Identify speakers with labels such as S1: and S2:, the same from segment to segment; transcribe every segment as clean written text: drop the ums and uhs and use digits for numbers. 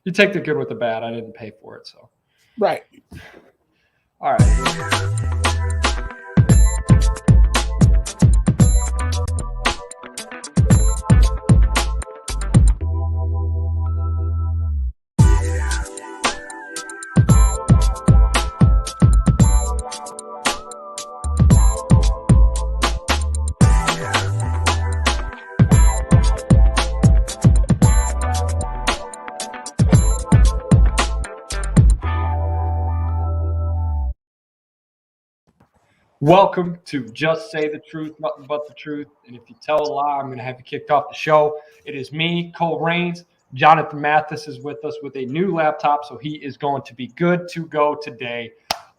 S1: You take the good with the bad. I didn't pay for it, so.
S2: Right.
S1: All right. Welcome to Just Say the Truth, nothing but the truth. And if you tell a lie, I'm going to have you kicked off the show. It is me, Cole Raines. Jonathan Mathis is with us with a new laptop, so he is going to be good to go today.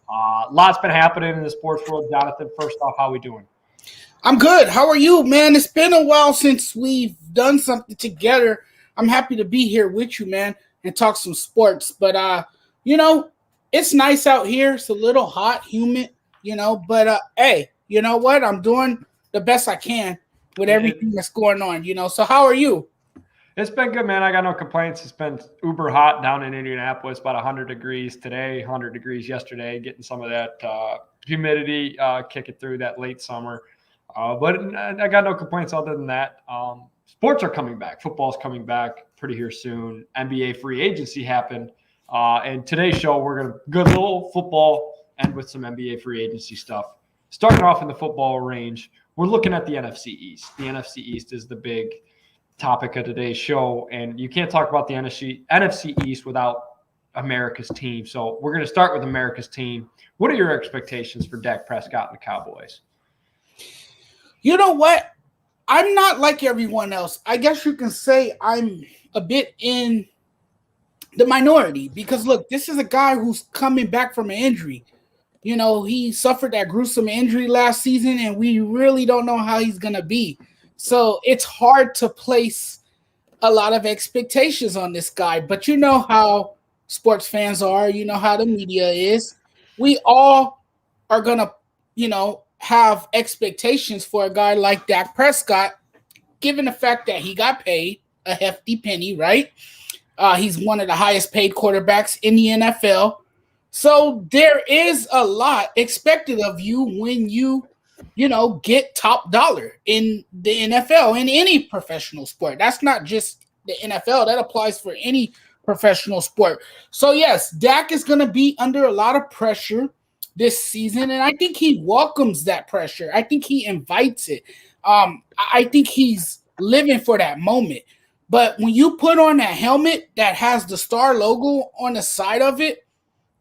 S1: Lots been happening in the sports world. Jonathan, first off, how are we doing?
S2: I'm good. How are you, man? It's been a while since we've done something together. I'm happy to be here with you, man, and talk some sports. But, it's nice out here. It's a little hot, humid. But hey, you know what? I'm doing the best I can with everything that's going on, So how are you?
S1: It's been good, man. I got no complaints. It's been uber hot down in Indianapolis, about 100 degrees today, 100 degrees yesterday, getting some of that humidity kicking through that late summer. But I got no complaints other than that. Sports are coming back. Football's coming back pretty here soon. NBA free agency happened. And today's show, we're going to go a little football and with some NBA free agency stuff. Starting off in the football range, we're looking at the NFC East. The NFC East is the big topic of today's show, and you can't talk about the NFC East without America's team. So we're going to start with America's team. What are your expectations for Dak Prescott and the Cowboys?
S2: You know what? I'm not like everyone else. I guess you can say I'm a bit in the minority because, look, this is a guy who's coming back from an injury. He suffered that gruesome injury last season, and we really don't know how he's going to be. So it's hard to place a lot of expectations on this guy. But you know how sports fans are. You know how the media is. We all are going to, have expectations for a guy like Dak Prescott, given the fact that he got paid a hefty penny, right? He's one of the highest paid quarterbacks in the NFL. So there is a lot expected of you when you get top dollar in the NFL, in any professional sport. That's not just the NFL. That applies for any professional sport. So, yes, Dak is going to be under a lot of pressure this season, and I think he welcomes that pressure. I think he invites it. I think he's living for that moment. But when you put on that helmet that has the star logo on the side of it,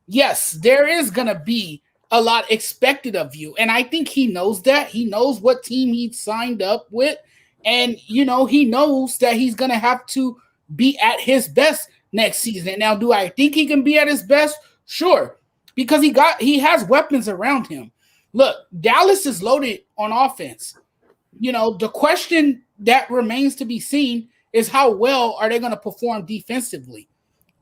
S2: yes, there is going to be a lot expected of you. And I think he knows that. He knows what team he signed up with. And, he knows that he's going to have to be at his best next season. Now, do I think he can be at his best? Sure. Because he has weapons around him. Look, Dallas is loaded on offense. The question that remains to be seen is how well are they going to perform defensively?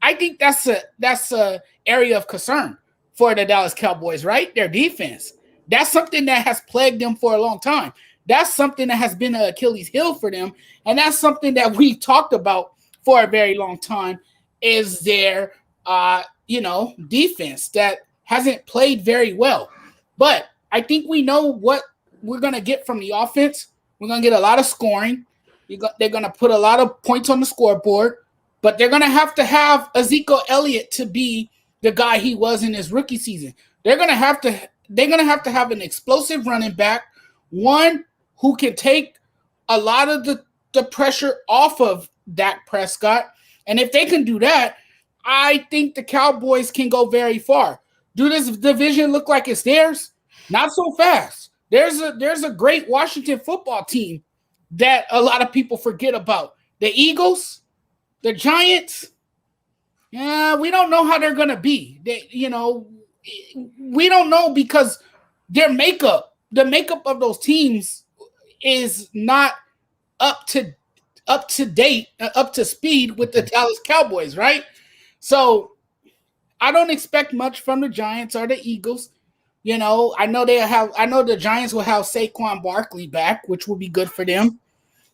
S2: I think that's a area of concern for the Dallas Cowboys, right? Their defense. That's something that has plagued them for a long time. That's something that has been an Achilles heel for them. And that's something that we've talked about for a very long time is their, defense that hasn't played very well. But I think we know what we're going to get from the offense. We're going to get a lot of scoring. They're going to put a lot of points on the scoreboard. But they're going to have Ezekiel Elliott to be the guy he was in his rookie season. They're going to have to have an explosive running back, one who can take a lot of the pressure off of Dak Prescott. And if they can do that, I think the Cowboys can go very far. Do this division look like it's theirs? Not so fast. There's a great Washington football team that a lot of people forget about. The Eagles, the Giants, we don't know how they're going to be. We don't know because the makeup of those teams is not up to date, up to speed with the Dallas Cowboys, right? So I don't expect much from the Giants or the Eagles. I know the Giants will have Saquon Barkley back, which will be good for them.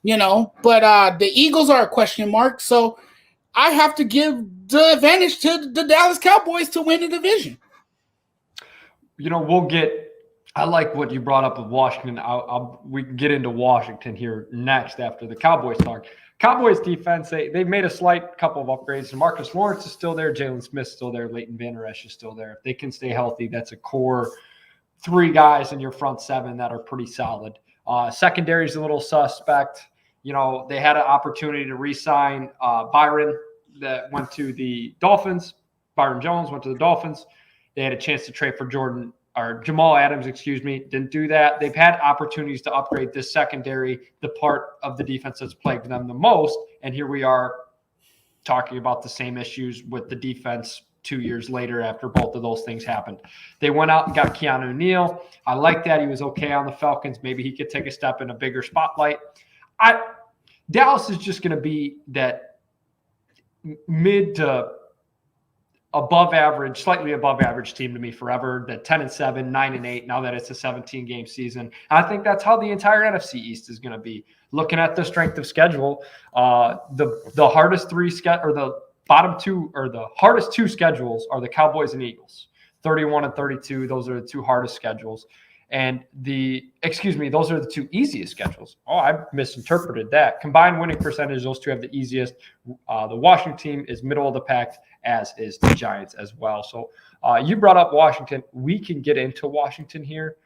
S2: But the Eagles are a question mark. So I have to give the advantage to the Dallas Cowboys to win the division.
S1: I like what you brought up with Washington. We can get into Washington here next after the Cowboys talk. Cowboys defense, they've made a slight couple of upgrades. Marcus Lawrence is still there. Jalen Smith's still there. Leighton Vander Esch is still there. If they can stay healthy, that's a core 3 guys in your front 7 that are pretty solid. Secondary is a little suspect. They had an opportunity to re-sign Byron that went to the Dolphins. Byron Jones went to the Dolphins. They had a chance to trade for Jamal Adams, didn't do that. They've had opportunities to upgrade this secondary, the part of the defense that's plagued them the most. And here we are talking about the same issues with the defense 2 years later after both of those things happened. They went out and got Keanu Neal. I like that. He was okay on the Falcons. Maybe he could take a step in a bigger spotlight. Dallas is just going to be that mid to above average, slightly above average team to me forever. That 10-7, 9-8. Now that it's a 17-game season, and I think that's how the entire NFC East is going to be. Looking at the strength of schedule, the hardest 3 or the bottom 2 or the hardest 2 schedules are the Cowboys and Eagles. 31 and 32. Those are the 2 hardest schedules. And those are the 2 easiest schedules. Oh, I misinterpreted that. Combined winning percentage, those 2 have the easiest. The Washington team is middle of the pack, as is the Giants as well. So you brought up Washington. We can get into Washington here.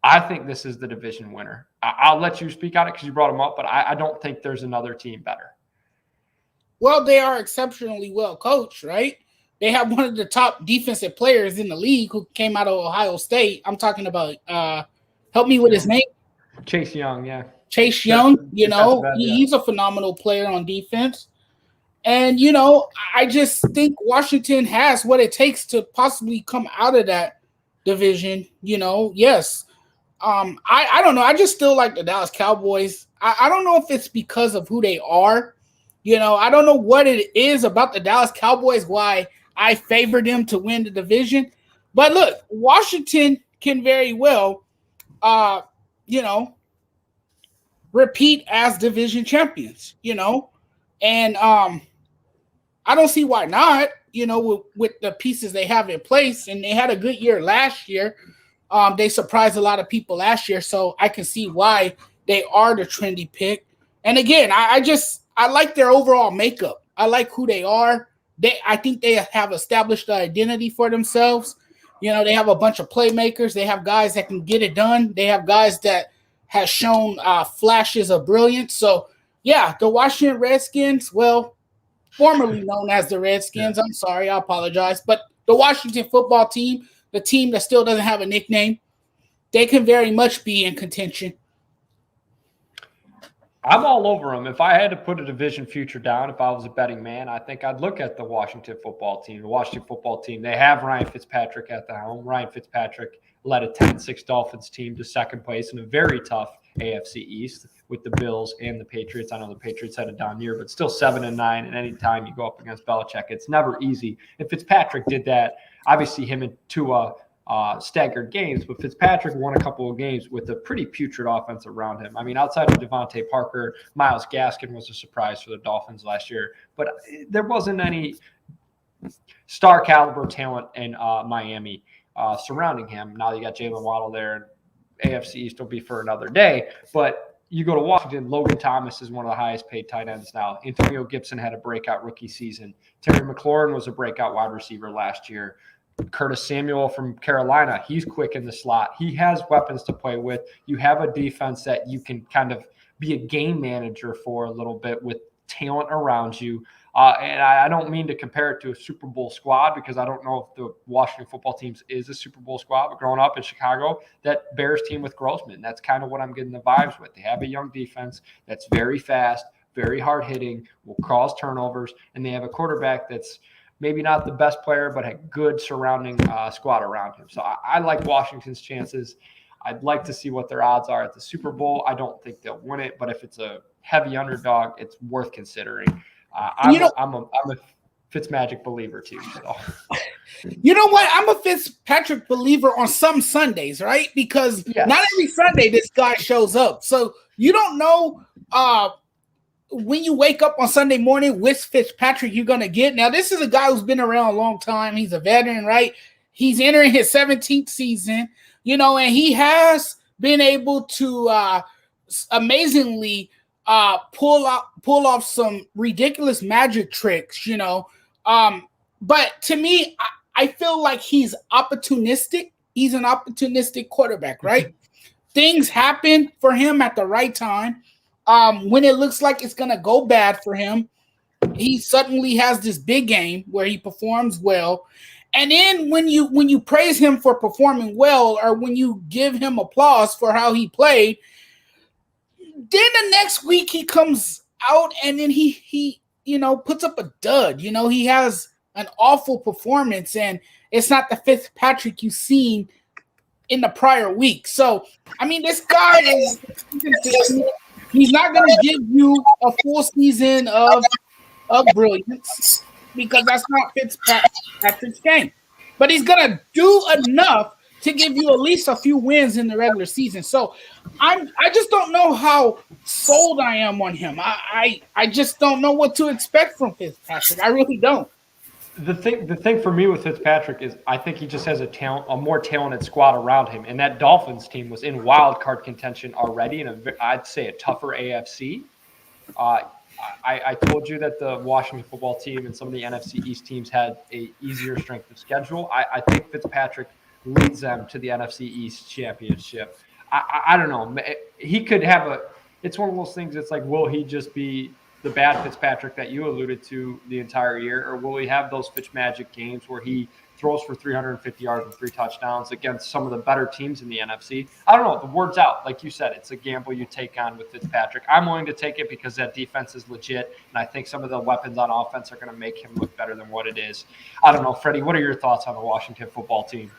S1: I think this is the division winner. I'll let you speak on it because you brought them up, but I don't think there's another team better.
S2: Well, they are exceptionally well coached, right? They have one of the top defensive players in the league who came out of Ohio State. I'm talking about, help me with his name.
S1: Chase Young, yeah.
S2: Chase Young, he's a phenomenal player on defense. And, I just think Washington has what it takes to possibly come out of that division, yes. I don't know. I just still like the Dallas Cowboys. I don't know if it's because of who they are. I don't know what it is about the Dallas Cowboys, why I favor them to win the division. But look, Washington can very well, repeat as division champions, and I don't see why not, with the pieces they have in place. And they had a good year last year. They surprised a lot of people last year, so I can see why they are the trendy pick. And again, I like their overall makeup. I like who they are. I think they have established an identity for themselves. They have a bunch of playmakers. They have guys that can get it done. They have guys that have shown flashes of brilliance. So, yeah, the Washington Redskins, well, formerly known as the Redskins. I'm sorry, I apologize. But the Washington football team, the team that still doesn't have a nickname, they can very much be in contention.
S1: I'm all over them. If I had to put a division future down, if I was a betting man, I think I'd look at the Washington football team. The Washington football team, they have Ryan Fitzpatrick at the helm. Ryan Fitzpatrick led a 10-6 Dolphins team to second place in a very tough AFC East with the Bills and the Patriots. I know the Patriots had a down year, but still 7-9. And anytime you go up against Belichick, it's never easy. If Fitzpatrick did that, obviously him and Tua staggered games, but Fitzpatrick won a couple of games with a pretty putrid offense around him. I mean, outside of Devontae Parker, Myles Gaskin was a surprise for the Dolphins last year, but there wasn't any star caliber talent in Miami surrounding him. Now you got Jalen Waddle there, and AFC East will be for another day, but you go to Washington, Logan Thomas is one of the highest paid tight ends now. Antonio Gibson had a breakout rookie season. Terry McLaurin was a breakout wide receiver last year. Curtis Samuel from Carolina, he's quick in the slot. He has weapons to play with. You have a defense that you can kind of be a game manager for a little bit with talent around you. And I don't mean to compare it to a Super Bowl squad because I don't know if the Washington football team is a Super Bowl squad, but growing up in Chicago, that Bears team with Grossman, that's kind of what I'm getting the vibes with. They have a young defense that's very fast, very hard hitting, will cause turnovers, and they have a quarterback that's maybe not the best player, but a good surrounding squad around him. So I like Washington's chances. I'd like to see what their odds are at the Super Bowl. I don't think they'll win it, but if it's a heavy underdog, it's worth considering. I'm a Fitzmagic believer too. So.
S2: You know what? I'm a Fitzpatrick believer on some Sundays, right? Because not every Sunday this guy shows up. So you don't know when you wake up on Sunday morning, which Fitzpatrick you're going to get. Now, this is a guy who's been around a long time. He's a veteran, right? He's entering his 17th season, and he has been able to amazingly pull off some ridiculous magic tricks, But to me, I feel like he's opportunistic. He's an opportunistic quarterback, right? Things happen for him at the right time. When it looks like it's going to go bad for him, he suddenly has this big game where he performs well. And then when you praise him for performing well, or when you give him applause for how he played, then the next week he comes out and then he puts up a dud. He has an awful performance, and it's not the Fitzpatrick you've seen in the prior week. So, I mean, this guy is he's not going to give you a full season of brilliance, because that's not Fitzpatrick's game. But he's going to do enough to give you at least a few wins in the regular season. So I just don't know how sold I am on him. I just don't know what to expect from Fitzpatrick. I really don't.
S1: The thing for me with Fitzpatrick is I think he just has a more talented squad around him, and that Dolphins team was in wild card contention already in I'd say a tougher AFC. I told you that the Washington football team and some of the NFC East teams had a easier strength of schedule. I think Fitzpatrick leads them to the NFC East championship. I don't know. He could have it's one of those things. It's like, will he just be the bad Fitzpatrick that you alluded to the entire year, or will he have those Fitzmagic games where he throws for 350 yards and 3 touchdowns against some of the better teams in the NFC? I don't know. The word's out. Like you said, it's a gamble you take on with Fitzpatrick. I'm willing to take it because that defense is legit, and I think some of the weapons on offense are going to make him look better than what it is. I don't know. Freddie, what are your thoughts on the Washington football team?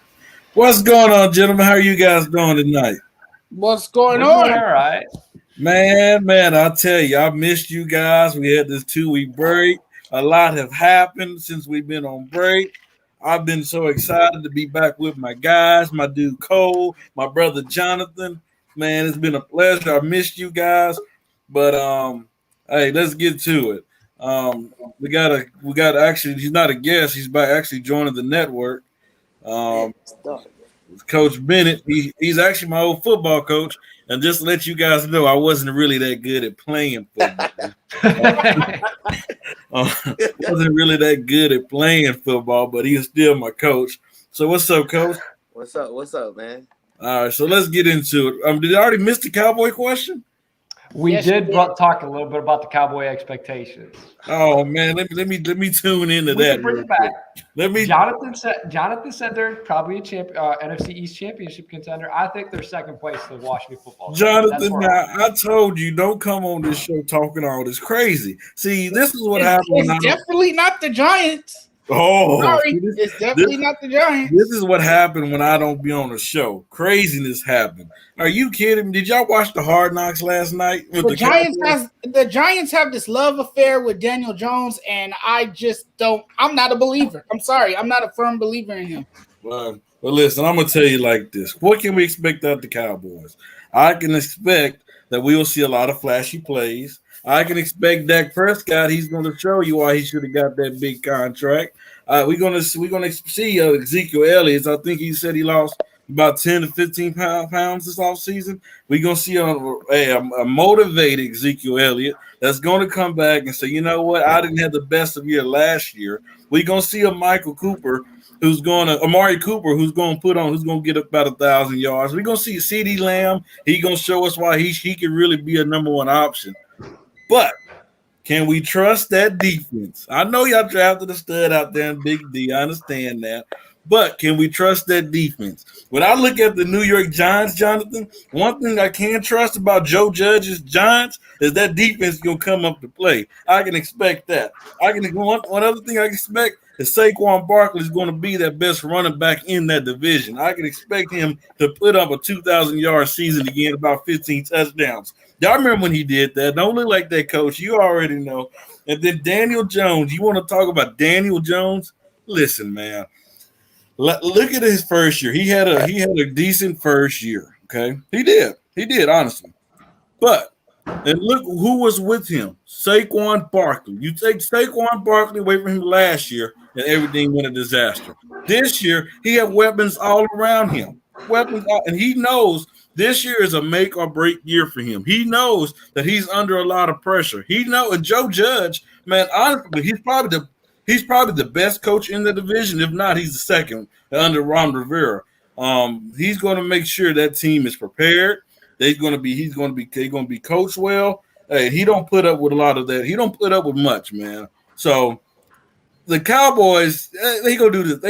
S3: What's going on, gentlemen? How are you guys doing tonight?
S2: What's going
S1: We're
S2: on?
S1: doing all right.
S3: Man, I'll tell you, I missed you guys. We had this 2-week break. A lot have happened since we've been on break. I've been so excited to be back with my guys, my dude Cole, my brother Jonathan. Man, it's been a pleasure. I missed you guys. But hey, let's get to it. We got actually, he's not a guest, he's actually joining the network. Coach Bennett, he's actually my old football coach. And just to let you guys know, I wasn't really that good at playing football. Wasn't really that good at playing football, but he was still my coach. So what's up, Coach?
S4: What's up, man?
S3: All right, so let's get into it. Did I already miss the Cowboy question?
S1: We did talk a little bit about the Cowboy expectations.
S3: Oh man, let me tune into that.
S1: Bring it back. Jonathan said they're probably a NFC East championship contender. I think they're second place to the Washington football team.
S3: Jonathan, I told you, don't come on this show talking all this crazy. See, this is what happens.
S2: It's definitely not the Giants.
S3: Oh,
S2: sorry, it's definitely not the Giants.
S3: This is what happened when I don't be on the show. Craziness happened. Are you kidding me? Did y'all watch the Hard Knocks last night?
S2: The Giants have this love affair with Daniel Jones, and I just don't. I'm not a believer. I'm sorry, I'm not a firm believer in him.
S3: Well, listen, I'm gonna tell you like this. What can we expect out of the Cowboys? I can expect that we will see a lot of flashy plays. I can expect Dak Prescott. He's going to show you why he should have got that big contract. We're going to see Ezekiel Elliott. I think he said he lost about 10 to 15 pounds this offseason. We're going to see a motivated Ezekiel Elliott that's going to come back and say, you know what, I didn't have the best of year last year. We're going to see a Amari Cooper who's going to get about 1,000 yards. We're going to see CeeDee Lamb. He's going to show us why he can really be a number one option. But can we trust that defense? I know y'all drafted a stud out there in Big D. I understand that. But can we trust that defense? When I look at the New York Giants, Jonathan, one thing I can trust about Joe Judge's Giants is that defense going to come up to play. I can expect that. One other thing I can expect is Saquon Barkley is going to be that best running back in that division. I can expect him to put up a 2,000-yard season again, about 15 touchdowns. Y'all remember when he did that? Don't look like that, Coach. You already know. And then Daniel Jones. You want to talk about Daniel Jones? Listen, man. Look at his first year. He had a decent first year. Okay, he did honestly. But And look who was with him. Saquon Barkley. You take Saquon Barkley away from him last year, and everything went a disaster. This year, he had weapons all around him. And he knows this year is a make or break year for him. He knows that he's under a lot of pressure. And Joe Judge, man, honestly, he's probably the best coach in the division. If not, he's the second under Ron Rivera. He's going to make sure that team is prepared. He's going to be coached well. Hey, he don't put up with a lot of that. He don't put up with much, man. So the Cowboys, they gonna do this.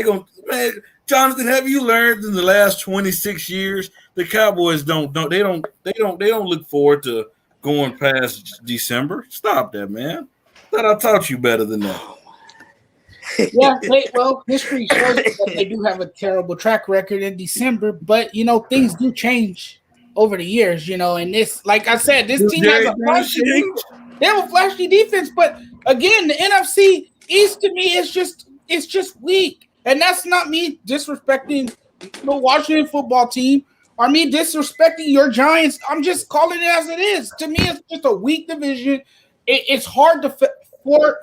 S3: Man, Jonathan, have you learned in the last 26 years the Cowboys don't look forward to going past December? Stop that, man. Thought I taught you better than that.
S2: Yeah, history shows that they do have a terrible track record in December, but things do change over the years, and this, like I said, this team has a flashy defense, but again, the NFC East to me is just weak, and that's not me disrespecting the Washington football team or me disrespecting your Giants. I'm just calling it as it is. To me, it's just a weak division. It's hard to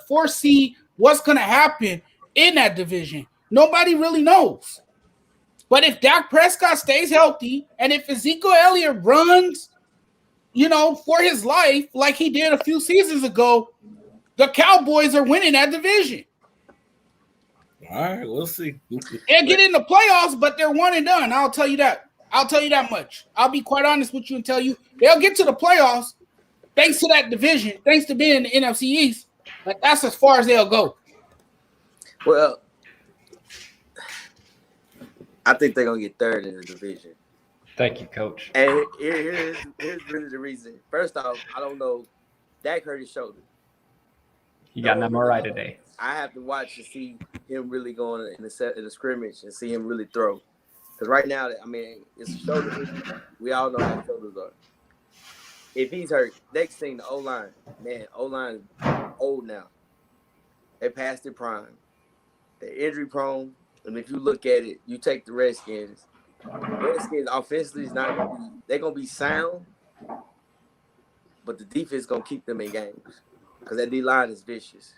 S2: foresee what's going to happen in that division. Nobody really knows. But if Dak Prescott stays healthy and if Ezekiel Elliott runs, for his life like he did a few seasons ago, the Cowboys are winning that division.
S3: All right, we'll see.
S2: They'll get in the playoffs, but they're one and done. I'll tell you that. I'll tell you that much. I'll be quite honest with you and tell you they'll get to the playoffs thanks to that division, thanks to being in the NFC East. But that's as far as they'll go.
S4: Well, I think they're going to get third in the division.
S1: Thank you, Coach.
S4: And here's really the reason. First off, I don't know. Dak hurt his shoulder.
S1: He got an MRI today.
S4: I have to watch to see him really going in the scrimmage and see him really throw. Because right now, it's a shoulder. We all know how shoulders are. If he's hurt, next thing, the O-line. Man, O-line is old now. They passed their prime. They're injury prone. And if you look at it, you take the Redskins. Redskins offensively is not going to be – they're going to be sound, but the defense is going to keep them in games because that D-line is vicious.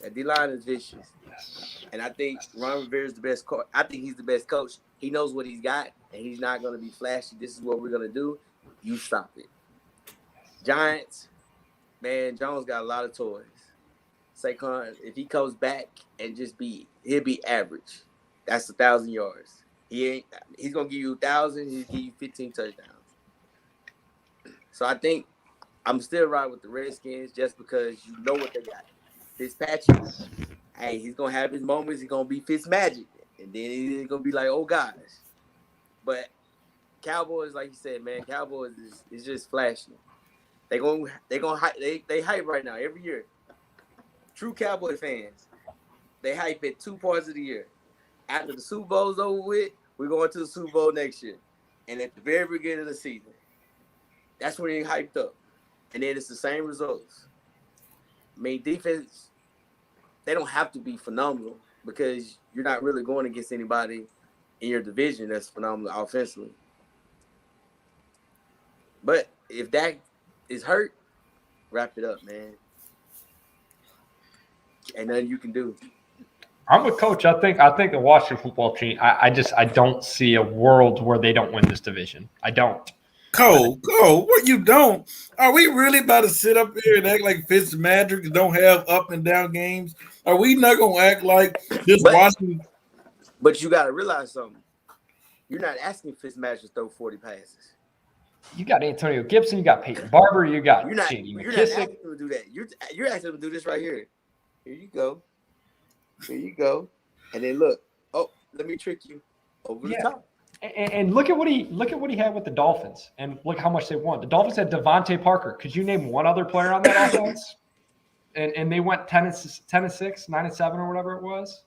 S4: That D-line is vicious. And I think Ron Rivera is the best coach. I think he's the best coach. He knows what he's got, and he's not going to be flashy. This is what we're going to do. You stop it. Giants, man, Jones got a lot of toys. Saquon, if he comes back and he'll be average. That's 1,000 yards. He's gonna give you 1,000. He'll give you 15 touchdowns. So I think I'm still riding with the Redskins just because you know what they got. Fitzpatrick, hey, he's gonna have his moments. He's gonna be Fitzmagic, and then he's gonna be like, oh gosh. But Cowboys, like you said, man, Cowboys is just flashy. They hype right now every year. True Cowboy fans, they hype at 2 parts of the year. After the Super Bowl's over with, we're going to the Super Bowl next year. And at the very beginning of the season, that's when you're hyped up. And then it's the same results. Defense, they don't have to be phenomenal because you're not really going against anybody in your division that's phenomenal offensively. But if Dak is hurt, wrap it up, man. Ain't nothing you can do.
S1: I'm with Coach. I think the Washington football team. I don't see a world where they don't win this division. I don't.
S3: Cole, what you don't? Are we really about to sit up here and act like Fitzmagic don't have up and down games? Are we not gonna act like this Washington?
S4: But you gotta realize something. You're not asking Fitzmagic to throw 40 passes.
S1: You got Antonio Gibson. You got Peyton Barber. You got
S4: J.D. McKissic. You're not asking him to do that. You're asking him to do this right here. Here you go. And then look. Oh, let me trick you over the top.
S1: And look at what he had with the Dolphins, and look how much they won. The Dolphins had Devontae Parker. Could you name one other player on that offense? And they went 10-6, 9-7, or whatever it was.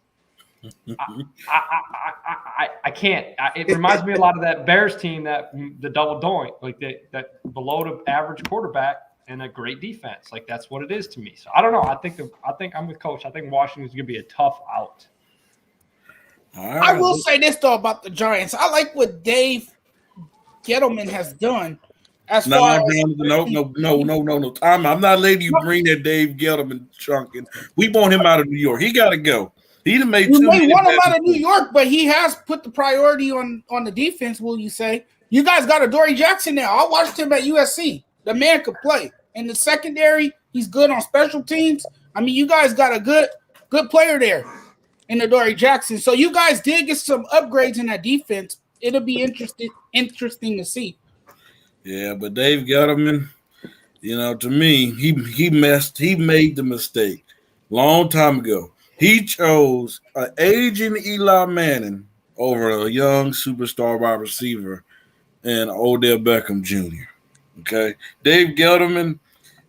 S1: I can't. It reminds me a lot of that Bears team, that the double doink, like that below the average quarterback and a great defense. Like that's what it is to me. So I don't know. I think I'm with Coach. I think Washington's gonna be a tough out.
S2: Right. I will say this though about the Giants. I like what Dave Gettleman has done. As
S3: No,
S2: far as
S3: no. I'm not letting you bring that Dave Gettleman trunk in. We want him out of New York. He got to go. He done made
S2: you
S3: too
S2: may
S3: many
S2: want him
S3: bad
S2: out of New
S3: mistakes.
S2: York, but he has put the priority on the defense. Will you say you guys got a Dory Jackson now? I watched him at USC. The man could play in the secondary. He's good on special teams. I mean, you guys got a good player there in the Dory Jackson. So you guys did get some upgrades in that defense. It'll be interesting to see.
S3: Yeah, but Dave Gettleman, to me, he made the mistake long time ago. He chose an aging Eli Manning over a young superstar wide receiver and Odell Beckham Jr. Okay, Dave Gettleman,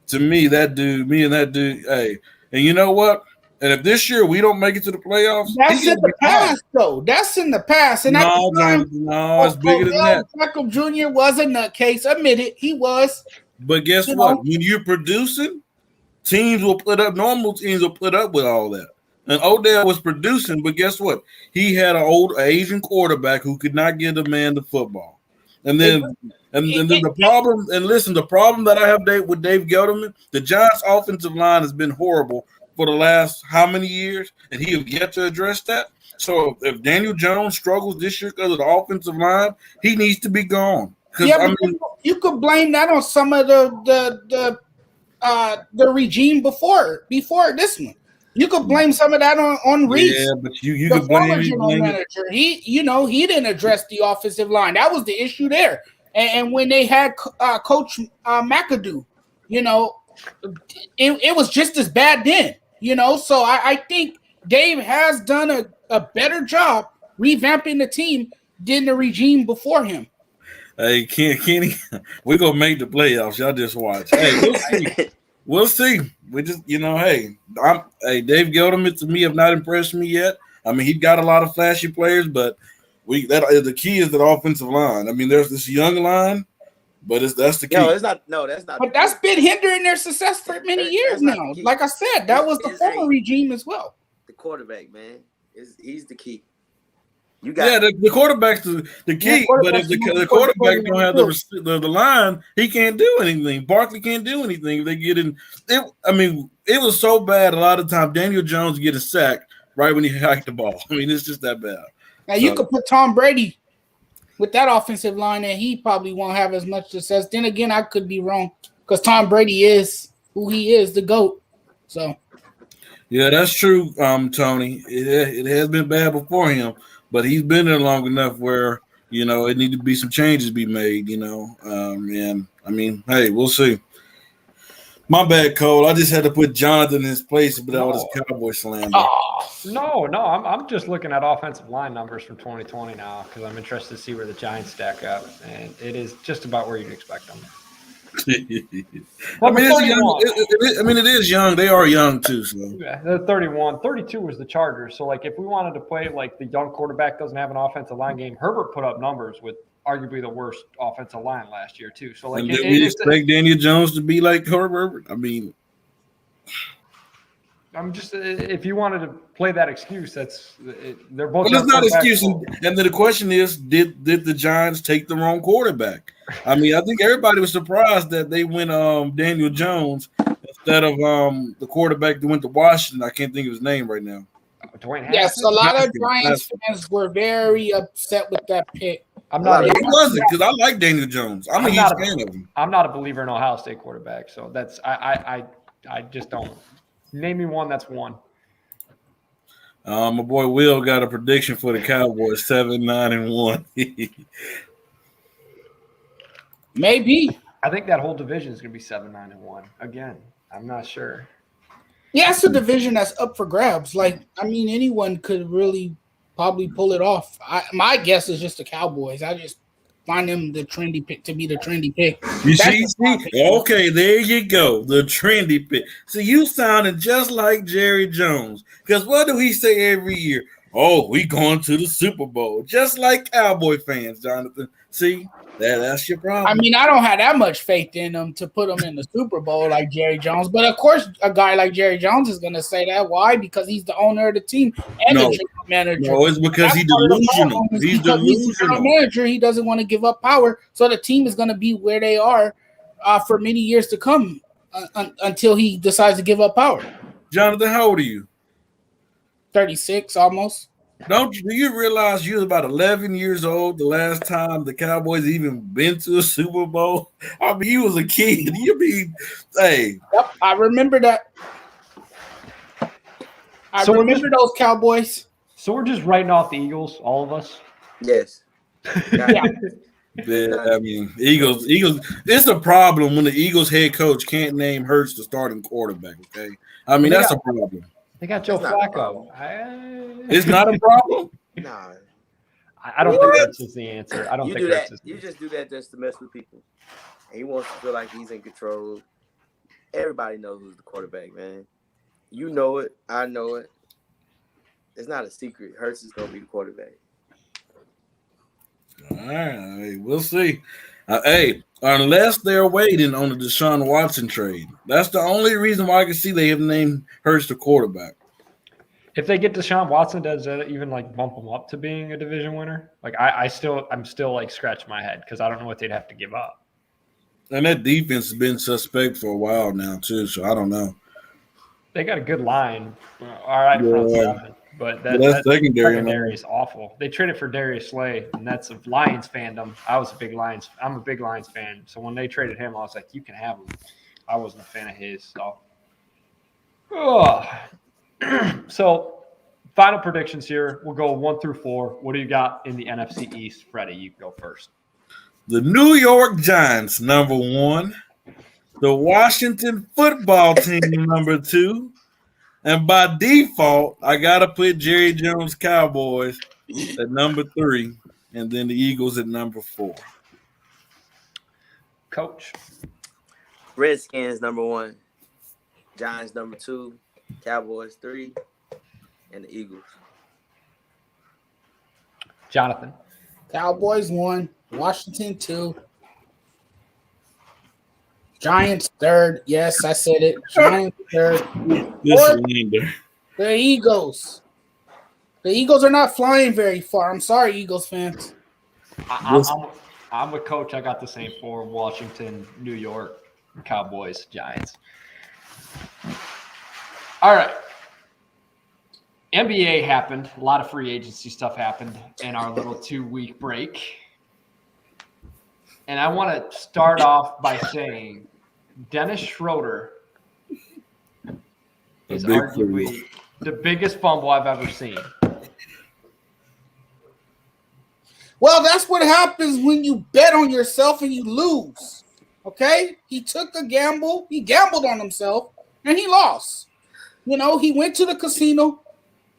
S3: to me, hey, and you know what? And if this year we don't make it to the playoffs,
S2: That's in the past, though. That's in the past. And at the time,
S3: no, it's bigger than that.
S2: Beckham Jr. was a nutcase. Admit it, he was.
S3: But guess what? When you're producing, normal teams will put up with all that. And Odell was producing, but guess what? He had an Asian quarterback who could not give the man the football. And then the problem, and listen, the problem that I have with Dave Gettleman, the Giants' offensive line has been horrible for the last how many years, and he has yet to address that. So if Daniel Jones struggles this year because of the offensive line, he needs to be gone.
S2: Yeah, you could blame that on some of the regime before this one. You could blame some of that on Reese.
S3: Yeah, but you could blame
S2: general manager. He didn't address the offensive line. That was the issue there. And when they had Coach McAdoo, it was just as bad then. So I think Dave has done a better job revamping the team than the regime before him.
S3: Hey, Kenny, we're gonna make the playoffs. Y'all just watch. Hey, we'll see. We'll see. We just, Dave Gettleman to me have not impressed me yet. I mean, he's got a lot of flashy players, but the key is the offensive line. I mean, there's this young line, but that's the key.
S4: That's not.
S2: But that's been hindering their success for many years now. Like I said, that was the former regime as well.
S4: The quarterback, man, he's the key.
S3: The quarterback's the key, but if the quarterback don't have the line, he can't do anything. Barkley can't do anything if they get in. It was so bad a lot of times Daniel Jones get a sack right when he hiked the ball. I mean, it's just that bad.
S2: Now you could put Tom Brady with that offensive line, and he probably won't have as much success. Then again, I could be wrong because Tom Brady is who he is, the GOAT. So,
S3: yeah, that's true, Tony. It has been bad before him. But he's been there long enough where, it need to be some changes be made, and hey, we'll see. My bad, Cole. I just had to put Jonathan in his place, but that was Cowboy slander.
S1: No. I'm just looking at offensive line numbers from 2020 now because I'm interested to see where the Giants stack up, and it is just about where you'd expect them.
S3: It is young. They are young too. So
S1: yeah, they're 31. 32 was the Chargers. So if we wanted to play like the young quarterback doesn't have an offensive line game, Herbert put up numbers with arguably the worst offensive line last year too. So
S3: did we expect Daniel Jones to be like Herbert?
S1: I'm just if you wanted to play that excuse, they're both.
S3: Well, it's not an excuse. And then the question is, did the Giants take the wrong quarterback? I think everybody was surprised that they went Daniel Jones instead of the quarterback that went to Washington. I can't think of his name right now.
S1: Dwayne Haskins.
S2: Yes, a lot of Giants fans were very upset with that pick.
S3: It wasn't because I like Daniel Jones. I'm a huge fan of him.
S1: I'm not a believer in Ohio State quarterback, so that's I just don't. Name me one that's won.
S3: My boy Will got a prediction for the Cowboys: 7-9-1.
S2: Maybe.
S1: I think that whole division is going to be 7-9-1 again. I'm not sure.
S2: Yeah, it's a division that's up for grabs. Anyone could really probably pull it off. My guess is just the Cowboys. I just find them the trendy pick to be the trendy pick.
S3: You see? Okay, there you go. The trendy pick. See, you sounded just like Jerry Jones. Because what do he say every year? Oh, we going to the Super Bowl. Just like Cowboy fans, Jonathan. See, that's your problem.
S2: I mean, I don't have that much faith in them to put them in the Super Bowl like Jerry Jones. But of course, a guy like Jerry Jones is going to say that. Why? Because he's the owner of the team and the general manager.
S3: No, it's because he's delusional. He's delusional.
S2: The general manager. He doesn't want to give up power, so the team is going to be where they are for many years to come until he decides to give up power.
S3: Jonathan, how old are you?
S2: 36, almost.
S3: Do you realize you was about 11 years old the last time the Cowboys even been to a Super Bowl? I mean, you was a kid. Hey.
S2: Yep, I remember that. I remember those Cowboys.
S1: So we're just writing off the Eagles, all of us?
S4: Yes.
S2: Yeah.
S3: I mean, Eagles. It's a problem when the Eagles head coach can't name Hurts the starting quarterback, okay? I mean, that's a problem.
S1: They got Joe Flacco.
S3: It's not a problem.
S4: Nah.
S1: I don't think that's just the answer. I don't think that's
S4: that. You just do that just to mess with people. And he wants to feel like he's in control. Everybody knows who's the quarterback, man. You know it. I know it. It's not a secret. Hurts is going to be the quarterback.
S3: All right. We'll see. Unless they're waiting on the Deshaun Watson trade. That's the only reason why I can see they have named Hurts the quarterback.
S1: If they get Deshaun Watson, does that even like bump them up to being a division winner? Like I'm still like scratching my head because I don't know what they'd have to give up.
S3: And that defense has been suspect for a while now too, so I don't know.
S1: They got a good line, all right, front seven, but that secondary is awful. They traded for Darius Slay, and that's a Lions fandom. I'm a big Lions fan, so when they traded him, I was like, you can have him. I wasn't a fan of his, so. So, final predictions here. We'll go 1 through 4. What do you got in the NFC East? Freddie, you go first.
S3: The New York Giants, number 1. The Washington football team, number 2. And by default, I got to put Jerry Jones Cowboys at number 3. And then the Eagles at number 4.
S1: Coach.
S4: Redskins, number 1. Giants, number 2. Cowboys 3, and the Eagles.
S1: Jonathan.
S2: Cowboys 1, Washington 2, Giants 3rd. Yes, I said it. Giants 3rd. The Eagles. The Eagles are not flying very far. I'm sorry, Eagles fans.
S1: I'm with Coach. I got the same 4: Washington, New York, Cowboys, Giants. All right. NBA happened. A lot of free agency stuff happened in our little 2-week break. And I want to start off by saying Dennis Schroeder is arguably the biggest fumble I've ever seen.
S2: Well, that's what happens when you bet on yourself and you lose. Okay? He took a gamble. He gambled on himself, and he lost. You know, he went to the casino,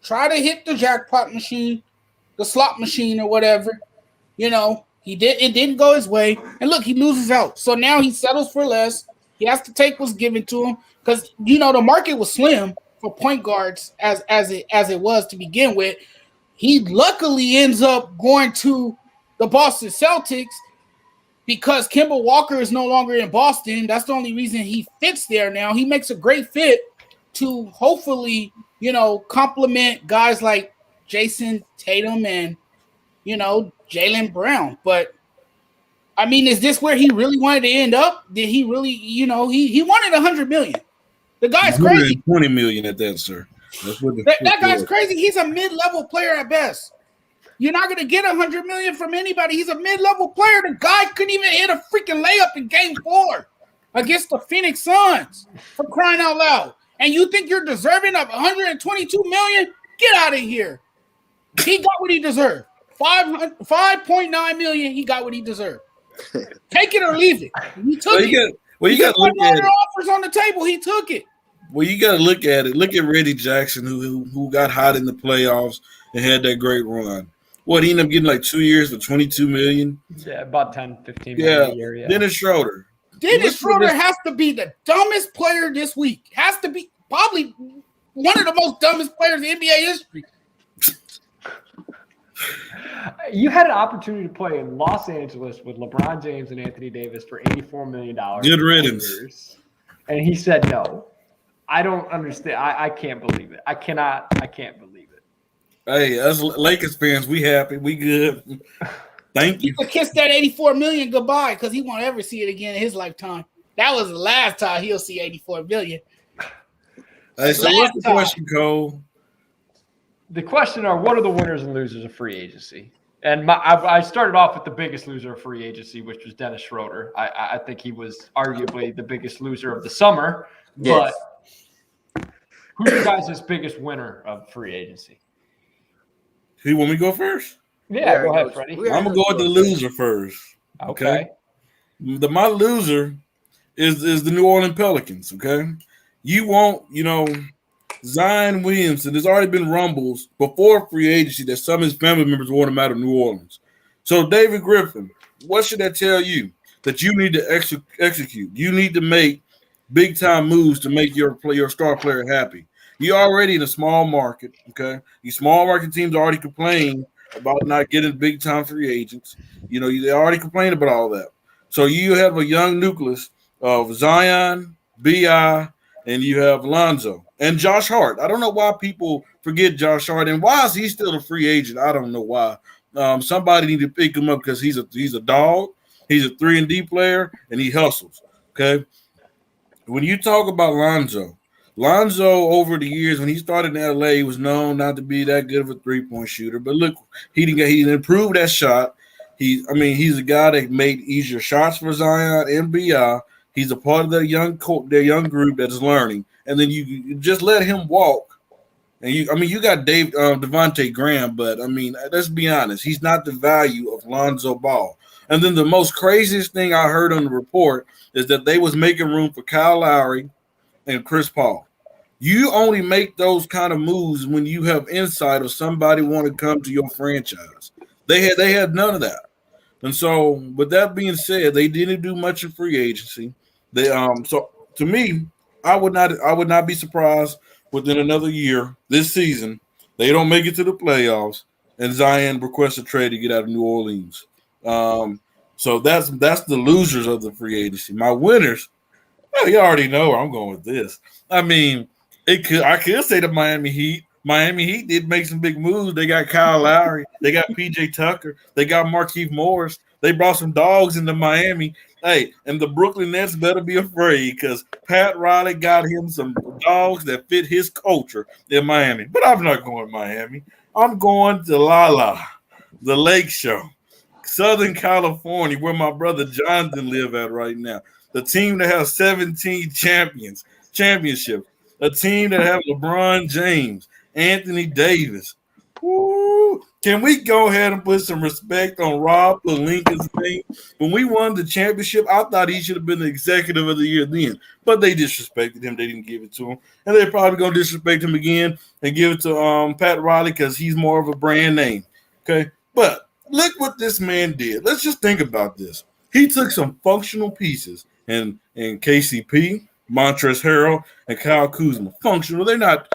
S2: tried to hit the jackpot machine, the slot machine or whatever. You know, it didn't go his way. And look, he loses out. So now he settles for less. He has to take what's given to him because, you know, the market was slim for point guards as it was to begin with. He luckily ends up going to the Boston Celtics because Kemba Walker is no longer in Boston. That's the only reason he fits there now. He makes a great fit to hopefully, you know, complement guys like Jason Tatum and, you know, Jaylen Brown. But, I mean, is this where he really wanted to end up? Did he really, you know, he wanted $100 million. The guy's crazy.
S3: $20 million at that, sir. That's what
S2: that guy's crazy. He's a mid-level player at best. You're not going to get $100 million from anybody. He's a mid-level player. The guy couldn't even hit a freaking layup in Game 4 against the Phoenix Suns, for crying out loud. And you think you're deserving of $122 million? Get out of here. He got what he deserved. $5.9 million. He got what he deserved. Take it or leave it. He took it.
S3: You got to look at it.
S2: Offers on the table. He took it.
S3: Well, you got to look at it. Look at Reggie Jackson, who got hot in the playoffs and had that great run. What, he ended up getting like 2 years for $22 million?
S1: Yeah, about 10, 15 million a year. Yeah.
S3: Dennis Schroeder.
S2: Dennis Schroeder has to be the dumbest player this week. Has to be probably one of the most dumbest players in NBA history.
S1: You had an opportunity to play in Los Angeles with LeBron James and Anthony Davis for $84 million.
S3: Good riddance.
S1: And he said no. I don't understand. I can't believe it. I can't believe it.
S3: Hey, us Lakers fans, we happy. We good. Thank you.
S2: You could kiss that $84 million goodbye because he won't ever see it again in his lifetime. That was the last time he'll see $84 million.
S3: Hey, so what's the question, Cole?
S1: The question are, what are the winners and losers of free agency? And I started off with the biggest loser of free agency, which was Dennis Schroeder. I think he was arguably the biggest loser of the summer.
S4: Yes.
S1: But who's your guys' biggest winner of free agency?
S3: You want me to go first?
S1: Yeah, go ahead, Freddie.
S3: I'm going to go with the loser first.
S1: Okay.
S3: My loser is the New Orleans Pelicans, okay? You want, Zion Williamson, there's already been rumbles before free agency that some of his family members want him out of New Orleans. So, David Griffin, what should that tell you? That you need to execute. You need to make big-time moves to make your star player happy. You're already in a small market, okay? These small market teams already complain about not getting big-time free agents. They already complained about all that. So you have a young nucleus of Zion, B.I., and you have Lonzo and Josh Hart. I don't know why people forget Josh Hart, and why is he still a free agent? I don't know why. Somebody need to pick him up because he's a dog. He's a 3-and-D player, and he hustles, okay? When you talk about Lonzo over the years, when he started in LA, he was known not to be that good of a three-point shooter. But look, he improved that shot. He's a guy that made easier shots for Zion and B.I. He's a part of their young group that is learning. And then you just let him walk. And you got Devontae Graham, but let's be honest, he's not the value of Lonzo Ball. And then the most craziest thing I heard on the report is that they was making room for Kyle Lowry and Chris Paul. You only make those kind of moves when you have insight of somebody want to come to your franchise. They had none of that. And so, with that being said, they didn't do much in free agency. So to me, I would not be surprised within another year, this season, they don't make it to the playoffs, and Zion requests a trade to get out of New Orleans. So that's the losers of the free agency. My winners, well, you already know where I'm going with this. I could say the Miami Heat. Miami Heat did make some big moves. They got Kyle Lowry. They got PJ Tucker. They got Markieff Morris. They brought some dogs into Miami. Hey, and the Brooklyn Nets better be afraid because Pat Riley got him some dogs that fit his culture in Miami. But I'm not going to Miami. I'm going to the Lake Show, Southern California, where my brother Jonathan live at right now. The team that has 17 championships. A team that have LeBron James, Anthony Davis. Woo. Can we go ahead and put some respect on Rob Pelinka's name? When we won the championship, I thought he should have been the executive of the year then. But they disrespected him. They didn't give it to him. And they're probably going to disrespect him again and give it to Pat Riley because he's more of a brand name. Okay? But look what this man did. Let's just think about this. He took some functional pieces and KCP, Montrezl Harrell, and Kyle Kuzma. Functional. They're not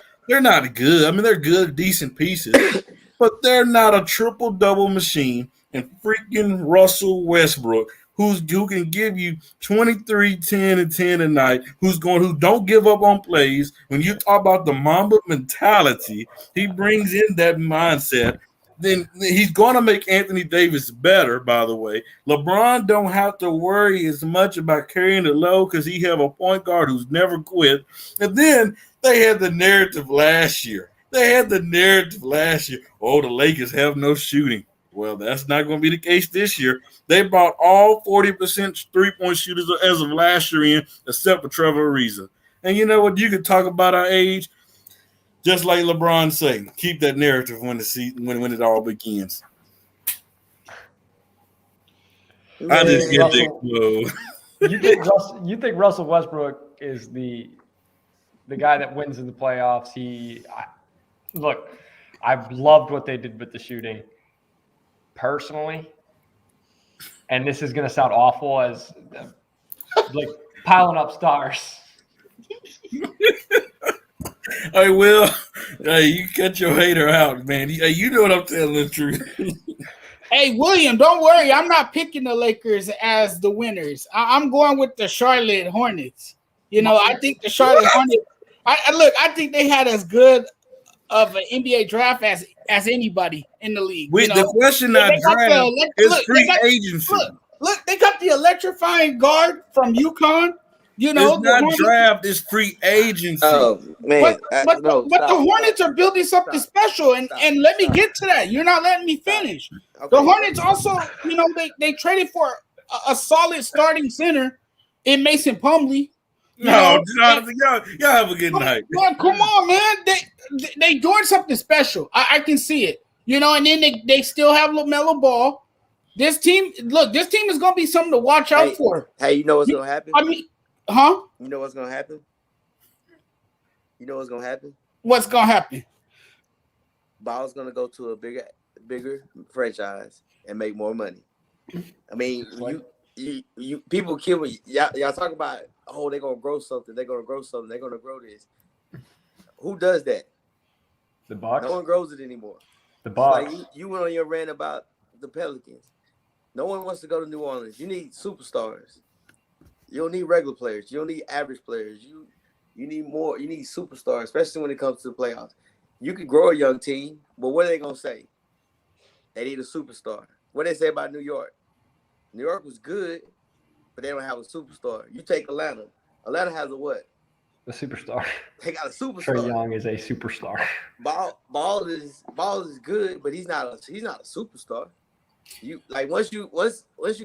S3: good. They're good, decent pieces, but they're not a triple-double machine. And freaking Russell Westbrook, who can give you 23, 10, and 10 a night, who don't give up on plays. When you talk about the Mamba mentality, he brings in that mindset. Then he's going to make Anthony Davis better, by the way. LeBron don't have to worry as much about carrying the load because he have a point guard who's never quit. And then they had the narrative last year. Oh, the Lakers have no shooting. Well, that's not going to be the case this year. They brought all 40% three-point shooters as of last year in, except for Trevor Ariza. And you know what? You can talk about our age. Just like LeBron say, keep that narrative when it all begins. I just get the
S1: You think Russell Westbrook is the guy that wins in the playoffs? Look, I've loved what they did with the shooting personally, and this is going to sound awful as like piling up stars.
S3: I will. Hey, you cut your hater out, man. Hey, you know what I'm telling the truth.
S2: Hey, William, don't worry. I'm not picking the Lakers as the winners. I'm going with the Charlotte Hornets. You know, I think the Charlotte Hornets. I think they had as good of an NBA draft as anybody in the league.
S3: The question not draft is free agency.
S2: Look, they got the electrifying guard from UConn. You know,
S3: it's not draft, it's free agency.
S4: Oh man,
S2: but the Hornets are building something special, and let me get to that. You're not letting me finish. Okay. The Hornets also, you know, they traded for a solid starting center in Mason Plumlee.
S3: No, Jonathan, y'all have a good night.
S2: Come on, man. They doing something special. I can see it. You know, and then they still have LaMelo Ball. This team is going to be something to watch out for.
S4: Hey, you know what's going to happen?
S2: I mean, huh?
S4: You know what's going to happen? You know what's going to happen?
S2: What's going to happen?
S4: Ball's going to go to a bigger franchise and make more money. I mean, you people kill me. Y'all talk about, oh, they're going to grow something. They're going to grow something. They're going to grow this. Who does that?
S1: The Bucks.
S4: No one grows it anymore.
S1: The Bucks.
S4: Like you went on your rant about the Pelicans. No one wants to go to New Orleans. You need superstars. You don't need regular players. You don't need average players. You need more. You need superstars, especially when it comes to the playoffs. You can grow a young team, but what are they going to say? They need a superstar. What they say about New York? New York was good, but they don't have a superstar. You take Atlanta. Atlanta has a what?
S1: A superstar.
S4: They got a superstar.
S1: Trae Young is a superstar.
S4: Ball is good, but he's not a superstar. You like once you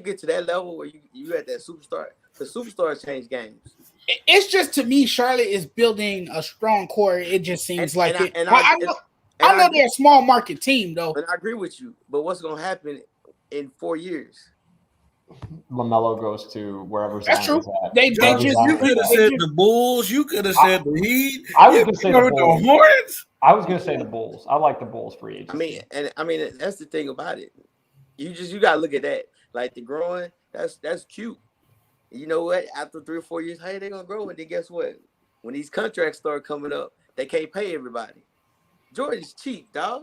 S4: get to that level where you at that superstar, the superstars change games.
S2: It's just, to me, Charlotte is building a strong core. It just seems I know they're a small market team though.
S4: And I agree with you. But what's gonna happen in 4 years?
S1: LaMelo goes to wherever.
S2: That's true.
S3: You could have said the Bulls. You could have said the Heat.
S1: I was going to say the
S3: Hornets.
S1: I was going to say the Bulls. I like the Bulls free agency.
S4: I mean that's the thing about it. You gotta look at that. Like the growing, that's cute. You know what? After 3 or 4 years, hey, they're gonna grow, and then guess what? When these contracts start coming up, they can't pay everybody. Jordan's cheap, dog.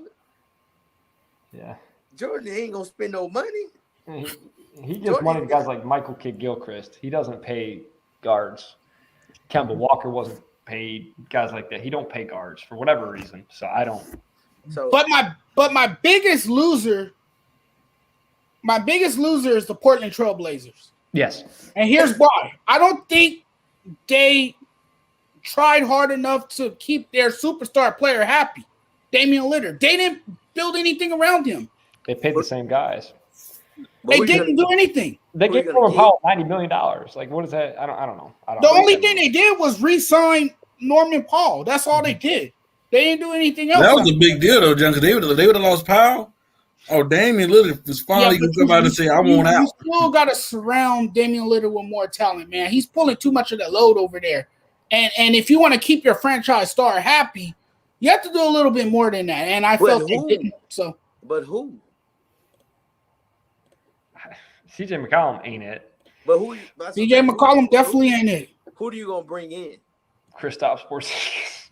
S1: Yeah.
S4: Jordan ain't gonna spend no money.
S1: He gives money to guys like Michael Kidd-Gilchrist. He doesn't pay guards. Kemba Walker wasn't paid. Guys like that. He don't pay guards for whatever reason. So I don't.
S2: So, but my biggest loser is the Portland Trail Blazers.
S1: Yes.
S2: And here's why. I don't think they tried hard enough to keep their superstar player happy. Damian Lillard. They didn't build anything around him.
S1: They paid the same guys.
S2: They didn't do anything.
S1: They gave Norman Powell $90 million. Like, what is that? I don't know.
S2: The only thing they did was re-sign Norman Powell. That's all they did. They didn't do anything else.
S3: That was a big deal, though, John, because they would have lost Powell. Oh, Damian Lillard was finally going to come out and say, I want out.
S2: You still got to surround Damian Lillard with more talent, man. He's pulling too much of that load over there. And if you want to keep your franchise star happy, you have to do a little bit more than that. And I felt they didn't. So,
S4: but who?
S1: CJ McCollum ain't it.
S4: But who?
S2: CJ McCollum definitely ain't it.
S4: Who do you gonna bring in?
S1: Kristaps Porzingis.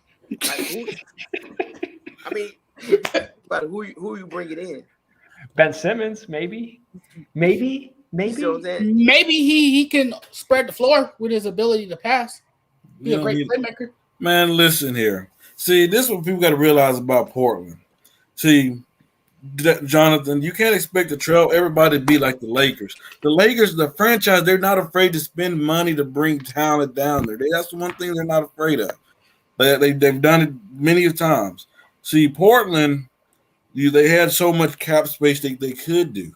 S4: I mean, but who you bringing in?
S1: Ben Simmons, maybe.
S2: Maybe he can spread the floor with his ability to pass. He's a great playmaker.
S3: Man, listen here. See, this is what people got to realize about Portland. See, Jonathan, you can't expect everybody to be like the Lakers. The Lakers, the franchise, they're not afraid to spend money to bring talent down there. That's the one thing they're not afraid of. They've done it many times. See, Portland, they had so much cap space they could do.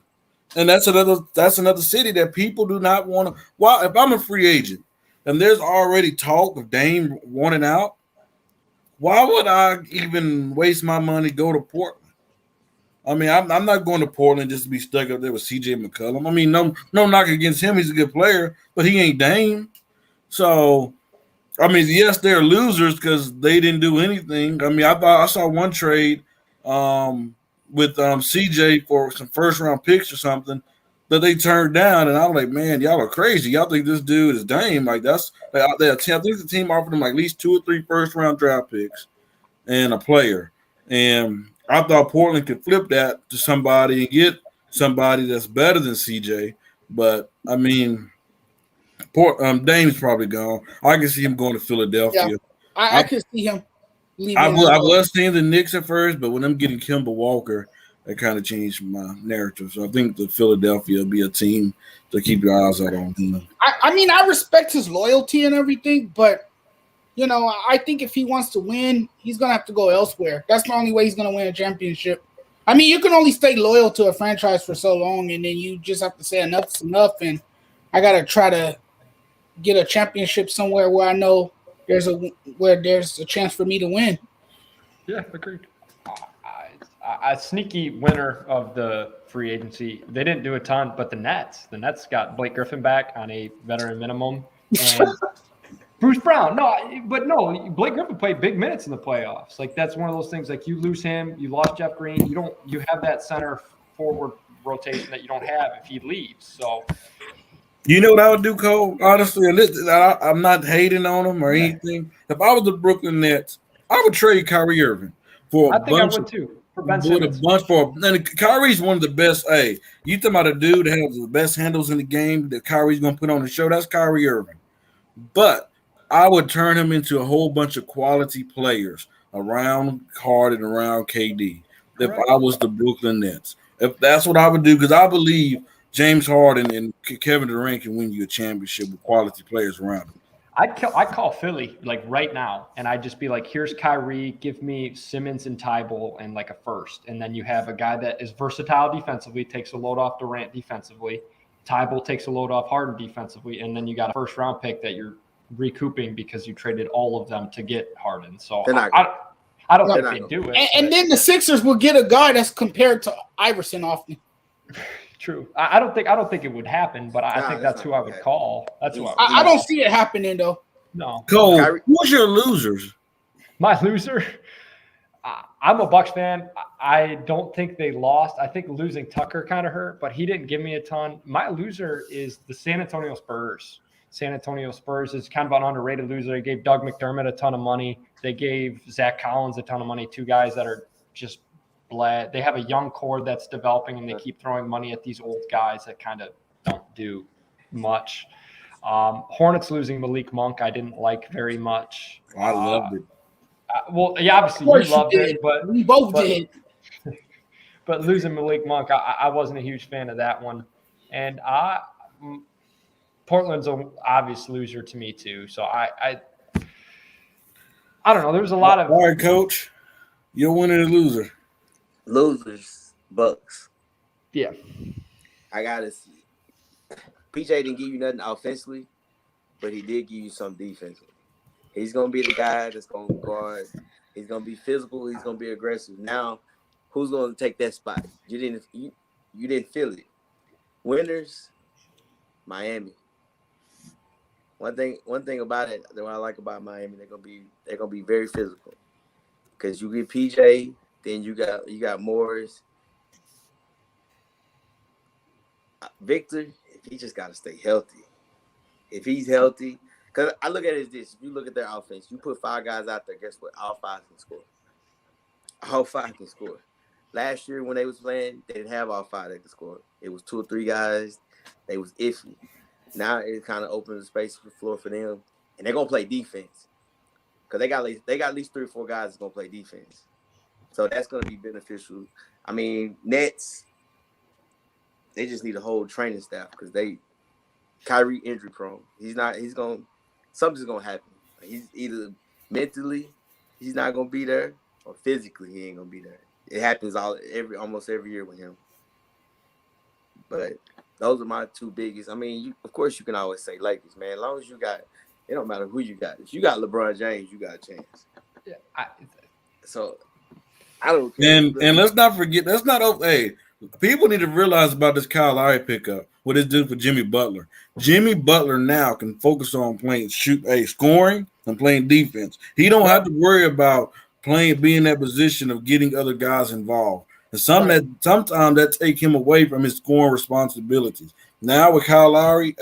S3: And that's another city that people do not want to. Well, if I'm a free agent and there's already talk of Dame wanting out, why would I even waste my money to go to Portland? I mean, I'm not going to Portland just to be stuck up there with CJ McCollum. I mean, no knock against him. He's a good player, but he ain't Dame. So, I mean, yes, they're losers because they didn't do anything. I mean, I saw one trade with CJ for some first-round picks or something that they turned down, and I'm like, man, y'all are crazy. Y'all think this dude is Dame? Like I think the team offered him like at least 2 or 3 first-round draft picks. and a player. And I thought Portland could flip that to somebody and get somebody that's better than CJ. But I mean, Dame's probably gone. I can see him going to
S2: Yeah,
S3: Philadelphia.
S2: I could see him
S3: I
S2: leaving.
S3: was seeing the Knicks at first, but when I'm getting Kemba Walker, that kind of changed my narrative. So I think the Philadelphia will be a team to keep your eyes out on him.
S2: I mean, I respect his loyalty and everything, but you know, I think if he wants to win, he's gonna have to go elsewhere. That's the only way he's gonna win a championship. I mean, you can only stay loyal to a franchise for so long, and then you just have to say enough's enough. And I gotta try to get a championship somewhere where I know there's a chance for me to win.
S1: Yeah, agreed. A sneaky winner of the free agency. They didn't do a ton, but the Nets got Blake Griffin back on a veteran minimum, and Bruce Brown. No, Blake Griffin played big minutes in the playoffs. Like that's one of those things. Like you lose him, you lost Jeff Green. You have that center forward rotation that you don't have if he leaves. So.
S3: You know what I would do, Cole? Honestly, I'm not hating on him or anything. If I was the Brooklyn Nets, I would trade Kyrie Irving for
S1: I would too. For Ben Simmons.
S3: And Kyrie's one of the best. Hey, you talking about a dude that has the best handles in the game that Kyrie's going to put on the show? That's Kyrie Irving. But I would turn him into a whole bunch of quality players around Harden, around KD. If I was the Brooklyn Nets, if that's what I would do, because I believe James Harden and Kevin Durant can win you a championship with quality players around him.
S1: I call Philly like right now, and I'd just be like, "Here's Kyrie. Give me Simmons and Tybalt and like a first, and then you have a guy that is versatile defensively, takes a load off Durant defensively. Tybalt takes a load off Harden defensively, and then you got a first round pick that you're recouping because you traded all of them to get Harden. So I don't think they do it.
S2: And then the Sixers will get a guy that's compared to Iverson often.
S1: True. I don't think it would happen, but I think that's who I would call. That's who
S2: I don't see it happening though.
S1: No.
S3: Cole, who's your losers?
S1: My loser? I'm a Bucks fan. I don't think they lost. I think losing Tucker kind of hurt, but he didn't give me a ton. My loser is the San Antonio Spurs. San Antonio Spurs is kind of an underrated loser. They gave Doug McDermott a ton of money. They gave Zach Collins a ton of money, two guys that are just they have a young core that's developing, and they keep throwing money at these old guys that kind of don't do much. Hornets losing Malik Monk, I didn't like very much.
S3: I loved it.
S1: Well, yeah, obviously you loved it, but
S2: we both did.
S1: But losing Malik Monk, I wasn't a huge fan of that one. And Portland's an obvious loser to me too. So I don't know. There's a lot of.
S3: All right, Coach, you're winning or loser.
S4: Losers, Bucks.
S1: Yeah.
S4: I gotta see. PJ didn't give you nothing offensively, but he did give you some defensively. He's gonna be the guy that's gonna guard. He's gonna be physical. He's gonna be aggressive. Now, who's gonna take that spot? You didn't feel it. Winners, Miami. One thing about it that I like about Miami, they're gonna be very physical. Because you get PJ. Then you got Morris. Victor, he just got to stay healthy. If he's healthy, because I look at it as this. If you look at their offense, you put 5 guys out there, guess what? All 5 can score. All 5 can score. Last year when they was playing, they didn't have all 5 that could score. It was 2 or 3 guys. They was iffy. Now it kind of opens the space for the floor for them. And they're going to play defense. Because they got at least 3 or 4 guys that's going to play defense. So that's going to be beneficial. I mean, Nets, they just need a whole training staff because Kyrie injury prone. Something's going to happen. He's either mentally, he's not going to be there, or physically, he ain't going to be there. It happens almost every year with him. But those are my 2 biggest. I mean, of course, you can always say Lakers, man. As long as you got, it don't matter who you got. If you got LeBron James, you got a chance.
S1: Yeah.
S4: I don't care.
S3: And let's not forget, hey, people need to realize about this Kyle Lowry pickup, what it's doing for Jimmy Butler. Jimmy Butler now can focus on scoring and playing defense. He don't have to worry about being in that position of getting other guys involved. And sometimes that take him away from his scoring responsibilities. Now with Kyle Lowry,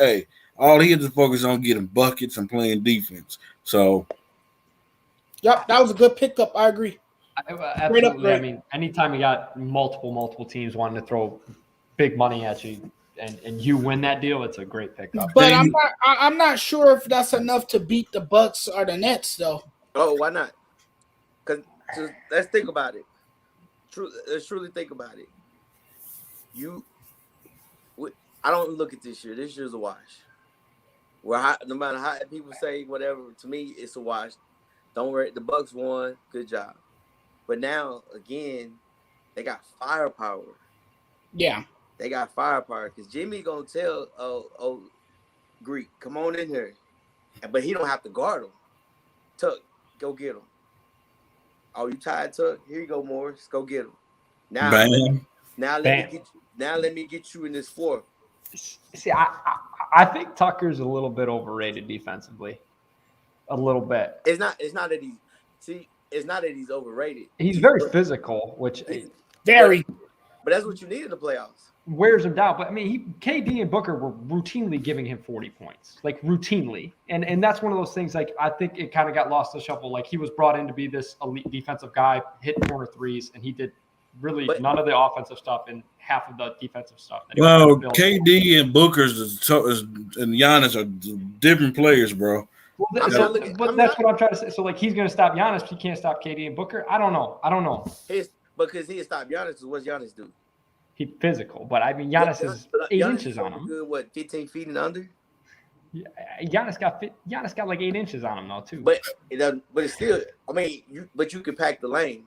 S3: all he has to focus on getting buckets and playing defense. So
S2: Yep, that was a good pickup. I agree.
S1: Absolutely. I mean, anytime you got multiple teams wanting to throw big money at you and you win that deal, it's a great pickup.
S2: But I'm not sure if that's enough to beat the Bucks or the Nets, though.
S4: Oh, why not? Because let's think about it. Let's truly think about it. I don't look at this year. This year's a wash. No matter how people say whatever, to me, it's a wash. Don't worry. The Bucks won. Good job. But now, again, they got firepower.
S2: Yeah.
S4: They got firepower because Jimmy going to tell, Greek, come on in here. But he don't have to guard him. Tuck, go get him. Oh, you tired, Tuck? Here you go, Morris. Go get him. Now let me get you in this fourth.
S1: See, I think Tucker's a little bit overrated defensively. A little bit.
S4: It's not that he's overrated.
S1: He's very physical, which
S2: very.
S4: But that's what you need in the playoffs.
S1: Wears him down. But I mean, KD and Booker were routinely giving him 40 points, like routinely, and that's one of those things. Like I think it kind of got lost in the shuffle. Like he was brought in to be this elite defensive guy, hitting corner threes, and he did really none of the offensive stuff and half of the defensive stuff.
S3: Well, KD and Booker's and Giannis are different players, bro.
S1: Well, that's what I'm trying to say. So, like, he's going to stop Giannis, but he can't stop KD and Booker. I don't know.
S4: Because he stopped Giannis. What's Giannis do?
S1: He's physical, but I mean, Giannis is 8 inches on him.
S4: Good, what, 15 feet and under?
S1: Yeah, Giannis got like 8 inches on him though too.
S4: But it's still. I mean, you can pack the lane.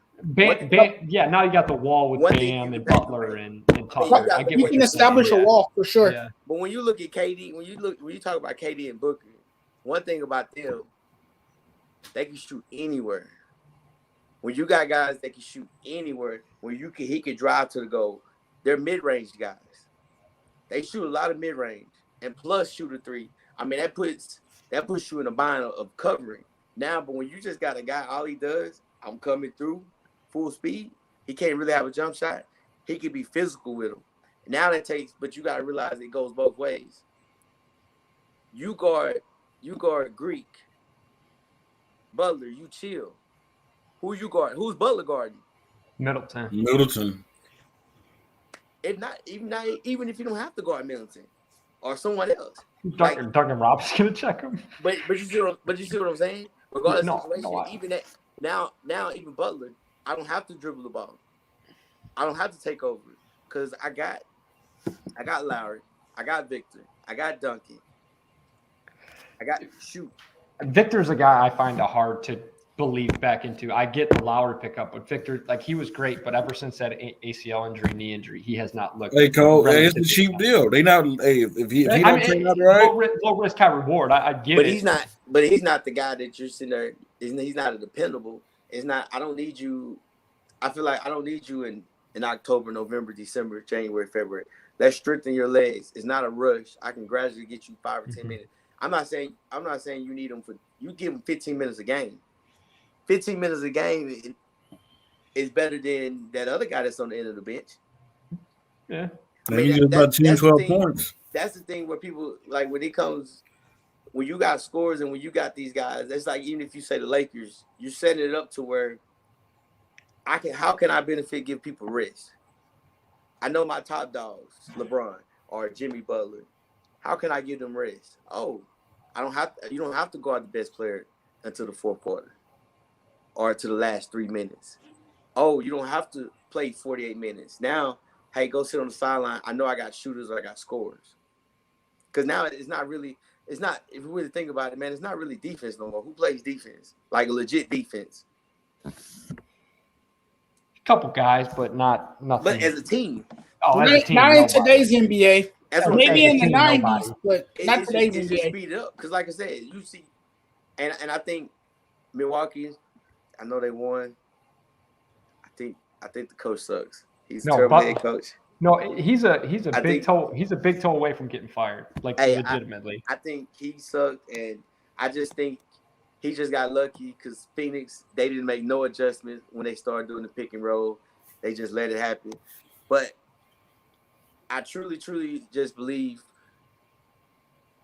S2: Yeah,
S1: now you got the wall with Bam and Butler and Tucker.
S2: I get you can establish a wall for sure.
S4: Yeah. But when you look at KD, when you talk about KD and Booker, one thing about them, they can shoot anywhere. When you got guys that can shoot anywhere, he can drive to the goal. They're mid-range guys. They shoot a lot of mid-range and plus shoot a three. I mean, that puts you in a bind of covering. Now, but when you just got a guy, all he does, I'm coming through full speed. He can't really have a jump shot. He can be physical with him. Now but you got to realize it goes both ways. You guard Greek. Butler, you chill. Who you guard? Who's Butler guarding?
S1: Middleton.
S4: Even if you don't have to guard Middleton or someone else.
S1: Duncan Robinson's gonna check him.
S4: But you see what I'm saying? Regardless of the situation, even that now even Butler, I don't have to dribble the ball. I don't have to take over because I got Lowry, I got Victor, I got Duncan, I got shoot.
S1: Victor's a guy I find it hard to believe back into. I get the Lowry pickup, but Victor, like he was great, but ever since that ACL injury, knee injury, he has not looked.
S3: Hey, Cole, it's a cheap deal. They not. Hey, if he don't turn out right,
S1: low risk, high reward. I get
S4: but
S1: it.
S4: He's not the guy that you're sitting there. He's not a dependable. It's not. I don't need you. I feel like I don't need you in October, November, December, January, February. Let's strengthen your legs. It's not a rush. I can gradually get you 5 or 10 minutes. I'm not saying you need them for. You give them 15 minutes a game. 15 minutes a game is better than that other guy that's on the end of the bench.
S1: Yeah.
S3: I mean, about 10, 12 points.
S4: That's the thing where people, like, when you got scores and when you got these guys, it's like, even if you say the Lakers, you're setting it up to where how can I benefit, give people rest? I know my top dogs, LeBron or Jimmy Butler. How can I give them rest? Oh, you don't have to guard the best player until the fourth quarter. Or to the last 3 minutes. Oh, you don't have to play 48 minutes. Now, hey, go sit on the sideline. I know I got shooters or I got scorers. Because now if you really think about it, man, it's not really defense no more. Who plays defense? Like a legit defense.
S1: A couple guys, but nothing.
S4: But as a team.
S1: Oh, as a team,
S2: not in today's NBA. Maybe in the 90s, but not today's NBA.
S4: Just speed it up. Because like I said, you see, and I think Milwaukee, I know they won. I think the coach sucks. He's a terrible head coach.
S1: No, he's a big toe away from getting fired. Like legitimately.
S4: I think he sucked, and I just think he just got lucky because Phoenix, they didn't make no adjustments when they started doing the pick and roll. They just let it happen. But I truly, truly just believe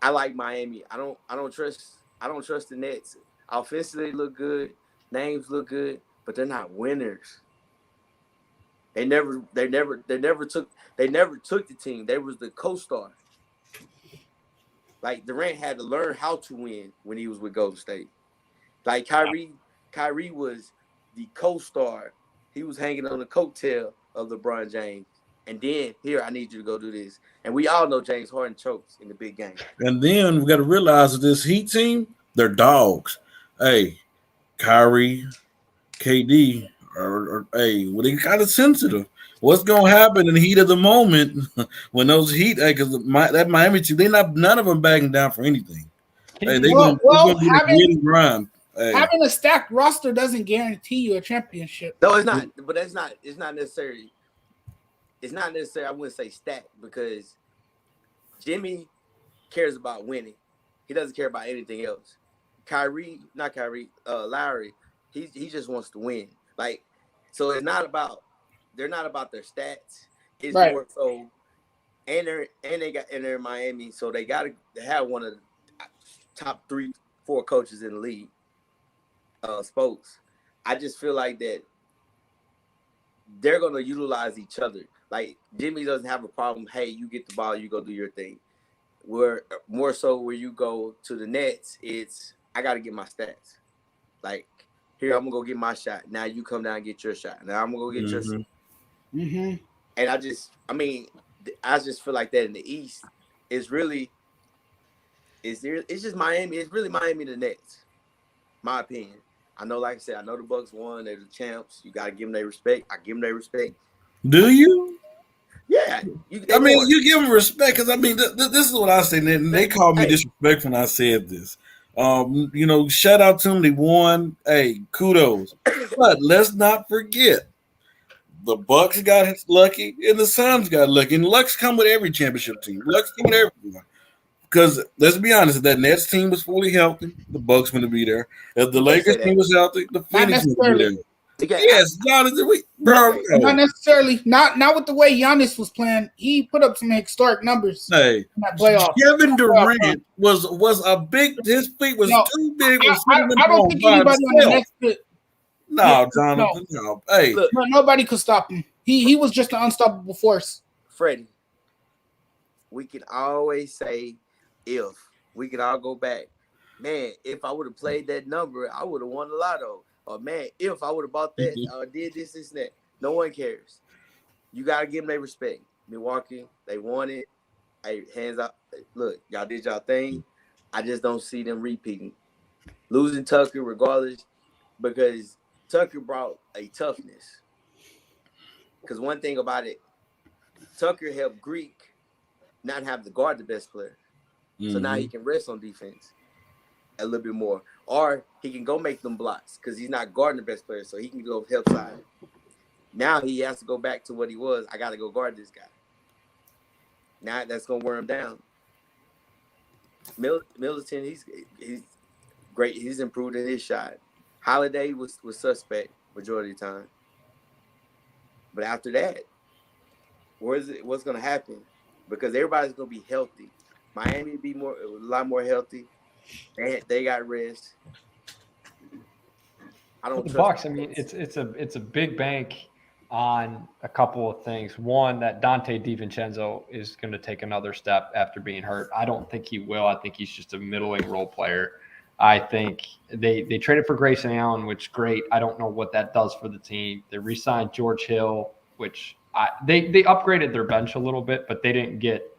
S4: I like Miami. I don't trust the Nets. Offensively, they look good. names look good, but they're not winners. They never took the team. They was the co-star. Like Durant had to learn how to win when he was with Golden State. Like Kyrie was the co-star. He was hanging on the coattail of LeBron James. And then here, I need you to go do this. And we all know James Harden chokes in the big game.
S3: And then we got to realize that this Heat team, they're dogs. Hey, Kyrie, KD, well, they kind of sensitive. What's gonna happen in the heat of the moment when those Heat? Because that Miami team, none of them backing down for anything. Hey, they're gonna do the gritty grind. Hey.
S2: Having a stacked roster doesn't guarantee you a championship.
S4: No, it's not. But it's not necessarily. It's not necessarily. I wouldn't say stacked because Jimmy cares about winning. He doesn't care about anything else. Lowry, he just wants to win. Like, so it's not about. They're not about their stats. It's more so, and they're in Miami, so they have one of the top 3-4 coaches in the league. Spokes. I just feel like that they're gonna utilize each other. Like Jimmy doesn't have a problem. Hey, you get the ball, you go do your thing. Where more so where you go to the Nets, it's I gotta get my stats. Like here, I'm gonna go get my shot. Now you come down and get your shot. Now I'm gonna go get your shot.
S2: Mm-hmm.
S4: And I just feel like that in the East it's just Miami. It's really Miami the Nets. My opinion. I know, like I said, I know the Bucks won. They're the champs. You gotta give them their respect. I give them their respect.
S3: Do you?
S4: Yeah.
S3: You give them respect because this is what I say. They called me disrespectful when I said this. Shout out to them. They won. Hey, kudos. But let's not forget. The Bucks got lucky and the Suns got lucky. And luck's come with every championship team. Luck's come with everyone. Because let's be honest, if that Nets team was fully healthy, the Bucks going to be there. If the Lakers team was healthy, the Phoenix going to be there. Yes, Jonathan,
S2: not necessarily. Not with the way Giannis was playing. He put up some historic numbers.
S3: Hey,
S2: in that playoff.
S3: Kevin Durant was a big. His feet was too big.
S2: I don't think anybody on the Nets could.
S3: No, Jonathan. No. Hey,
S2: look, nobody could stop him. He was just an unstoppable force.
S4: Freddie, we can always say if we can all go back. Man, if I would have played that number, I would have won the lotto. Or man, if I would have bought that, did this, and that. No one cares. You gotta give them their respect. Milwaukee, they won it. Hey, hands up. Look, y'all did y'all thing. I just don't see them repeating. Losing Tucker, regardless, because Tucker brought a toughness. Because one thing about it, Tucker helped Greek not have to guard the best player. Mm-hmm. So now he can rest on defense a little bit more. Or he can go make them blocks because he's not guarding the best player, so he can go help side. Now he has to go back to what he was. I got to go guard this guy. Now that's going to wear him down. Middleton, he's great. He's improved in his shot. Holiday was suspect majority of the time. But after that, what's going to happen? Because everybody's going to be healthy. Miami be a lot more healthy. They got rest. I don't.
S1: The Bucks. I mean, it's a big bank on a couple of things. One, that Dante DiVincenzo is going to take another step after being hurt. I don't think he will. I think he's just a middling role player. I think they traded for Grayson Allen, which great. I don't know what that does for the team. They re-signed George Hill, which they upgraded their bench a little bit, but they didn't get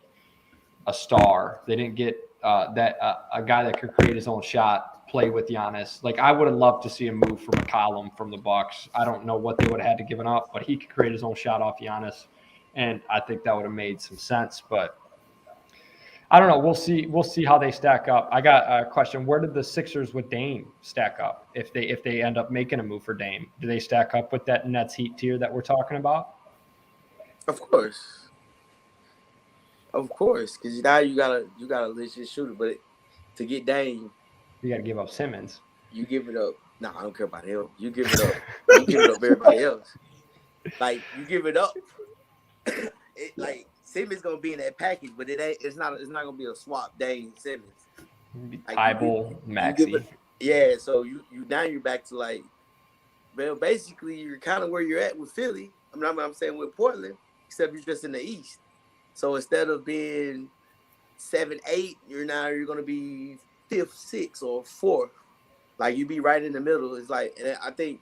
S1: a star. They didn't get a guy that could create his own shot, play with Giannis. Like I would have loved to see him move from McCollum from the Bucks. I don't know what they would have had to give up, but he could create his own shot off Giannis, and I think that would have made some sense. But I don't know. We'll see. We'll see how they stack up. I got a question. Where did the Sixers with Dame stack up? If they end up making a move for Dame, do they stack up with that Nets Heat tier that we're talking about?
S4: Of course, because now you gotta legit shooter, but to get Dame,
S1: you gotta give up Simmons.
S4: You give it up. No, I don't care about him. You give it up. You give it up everybody else. Like you give it up. Like Simmons gonna be in that package, but it's not gonna be a swap Dame Simmons.
S1: Like, Maxey.
S4: Yeah, so you now you're back to like well, basically you're kind of where you're at with Philly. I'm saying with Portland, except you're just in the East. So instead of being 7-8, you're gonna be 5th, 6th, or 4th. Like you be right in the middle. It's like, and I think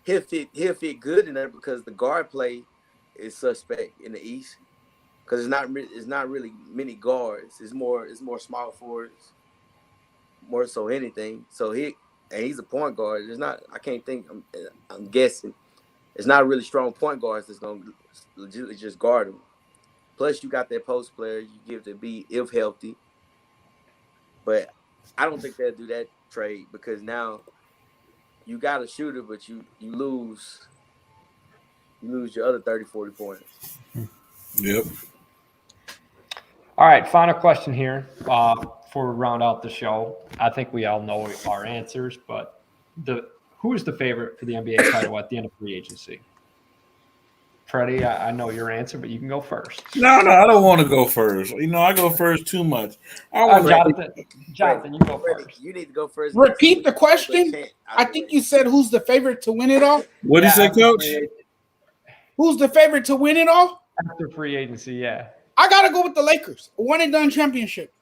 S4: he'll fit good in there because the guard play is suspect in the East. Because it's not really many guards. It's more small forwards, more so anything. So he's a point guard. It's not. I can't think. I'm guessing. It's not really strong point guards that's gonna legitimately just guard him. Plus, you got that post player you give to be if healthy. But I don't think they'll do that trade because now you got a shooter, but you lose your other 30, 40 points.
S3: Yep.
S1: All right, final question here before we round out the show. I think we all know our answers, but who is the favorite for the NBA title at the end of free agency? Freddie, I know your answer, but you can go first.
S3: No, I don't want to go first. I go first too much.
S1: Jonathan, you go first.
S4: You need to go first.
S2: Repeat the question. I think you said who's the favorite to win it all?
S3: What did you say, Coach?
S2: Who's the favorite to win it all?
S1: After free agency, yeah.
S2: I got to go with the Lakers. A one-and-done championship.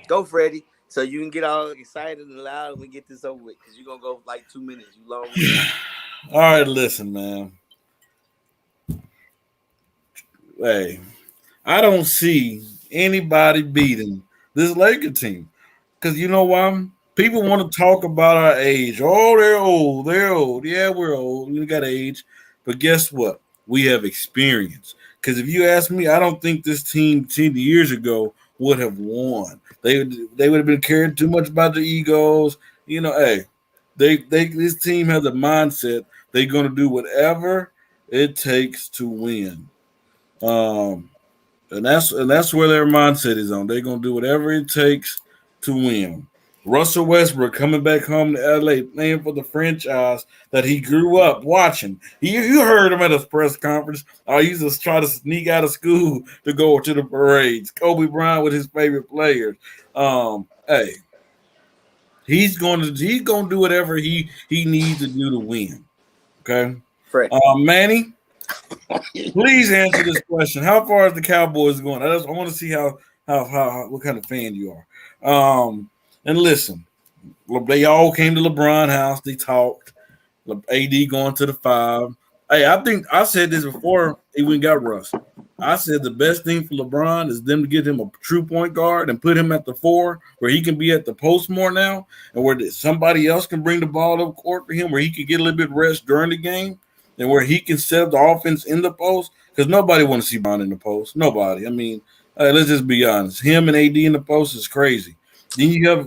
S4: Go, Freddie, so you can get all excited and loud and we get this over with because you're going to go like 2 minutes. You long.
S3: All right, listen, man. Hey, I don't see anybody beating this Laker team because you know why? People want to talk about our age. Oh, they're old. They're old. Yeah, we're old. We got age. But guess what? We have experience. Because if you ask me, I don't think this team 10 years ago would have won. They would have been caring too much about their egos. Hey, this team has a mindset. They're going to do whatever it takes to win. And that's where their mindset is on. They're going to do whatever it takes to win. Russell Westbrook coming back home to LA, playing for the franchise that he grew up watching. You heard him at his press conference. I used to try to sneak out of school to go to the parades. Kobe Bryant with his favorite players. Hey, he's gonna do whatever he needs to do to win. Okay, Manny, please answer this question. How far is the Cowboys going? I want to see how what kind of fan you are. And listen, they all came to LeBron's house. They talked. AD going to the 5. Hey, I think I said this before he went and got Russ. I said the best thing for LeBron is them to get him a true point guard and put him at the 4 where he can be at the post more now and where somebody else can bring the ball up court for him where he can get a little bit of rest during the game and where he can set up the offense in the post because nobody wants to see Bron in the post. Nobody. I mean, let's just be honest. Him and AD in the post is crazy. Then you have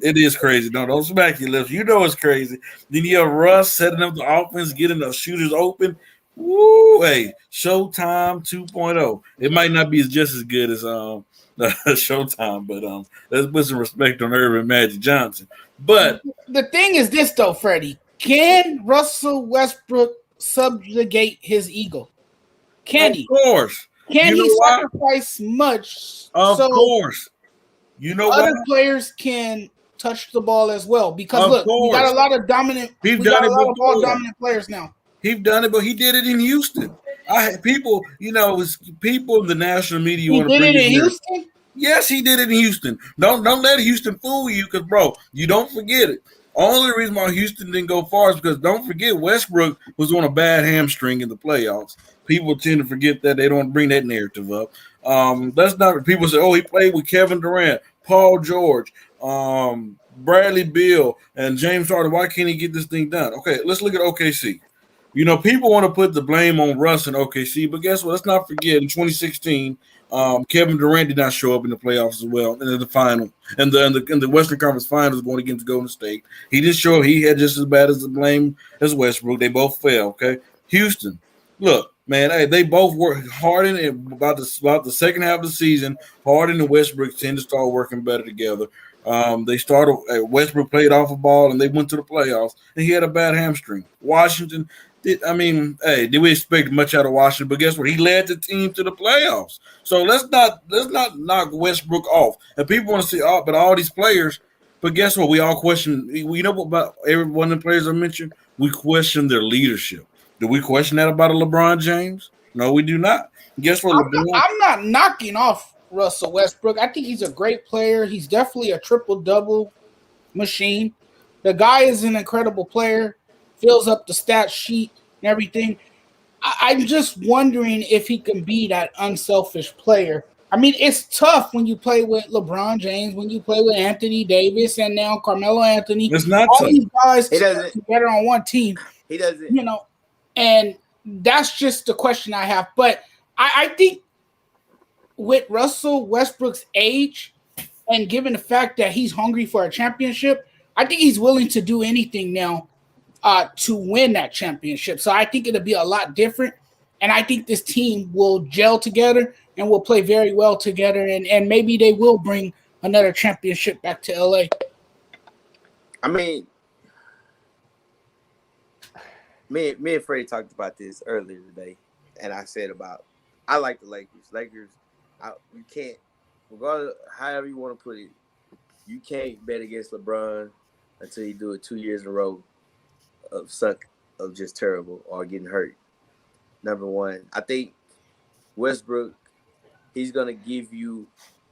S3: it is crazy. Don't smack your lips. You know it's crazy. Then you have Russ setting up the offense, getting the shooters open. Woo! Hey, Showtime 2.0. It might not be just as good as Showtime, but let's put some respect on Irvin Magic Johnson. But
S2: the thing is this though, Freddie. Can Russell Westbrook subjugate his ego? Can he?
S3: Of course.
S2: Can he sacrifice much?
S3: Of course. You know
S2: other
S3: what?
S2: Players can touch the ball as well because we got a lot of dominant.
S3: We've done it before.
S2: Ball dominant players now.
S3: He's done it, but he did it in Houston. People in the national media.
S2: He did it in Houston.
S3: Yes, he did it in Houston. Don't let Houston fool you, because bro, you don't forget it. Only reason why Houston didn't go far is because don't forget Westbrook was on a bad hamstring in the playoffs. People tend to forget that. They don't bring that narrative up. That's not people say, oh, he played with Kevin Durant, Paul George, Bradley Beal, and James Harden. Why can't he get this thing done? Okay, let's look at OKC. People want to put the blame on Russ and OKC, but guess what? Let's not forget in 2016, Kevin Durant did not show up in the playoffs as well, and in the final, and the Western Conference Finals going against Golden State. He didn't show up. He had just as bad as the blame as Westbrook. They both fell. Okay, Houston, look. Man, hey, they both work. Harden and about the second half of the season, Harden and Westbrook tend to start working better together. They started. Westbrook played off a ball, and they went to the playoffs. And he had a bad hamstring. Washington, did we expect much out of Washington? But guess what? He led the team to the playoffs. So let's not knock Westbrook off. And people want to say, but all these players. But guess what? We all question. We know about every one of the players I mentioned. We question their leadership. Do we question that about a LeBron James? No, we do not. Guess what, LeBron?
S2: I'm not knocking off Russell Westbrook. I think he's a great player. He's definitely a triple-double machine. The guy is an incredible player, fills up the stat sheet and everything. I'm just wondering if he can be that unselfish player. I mean, it's tough when you play with LeBron James, when you play with Anthony Davis, and now Carmelo Anthony.
S3: It's not
S2: all
S3: tough.
S2: these guys
S4: He doesn't.
S2: together on one team.
S4: He doesn't.
S2: You know, and that's just the question I have. But I think with Russell Westbrook's age and given the fact that he's hungry for a championship, I think he's willing to do anything now to win that championship. So I think it'll be a lot different. And I think this team will gel together and will play very well together. And maybe they will bring another championship back to LA.
S4: I mean, me and Freddie talked about this earlier today. And I said I like the Lakers. You can't, regardless, however you want to put it, you can't bet against LeBron until you do it 2 years in a row of just terrible or getting hurt. Number one, I think Westbrook, he's gonna give you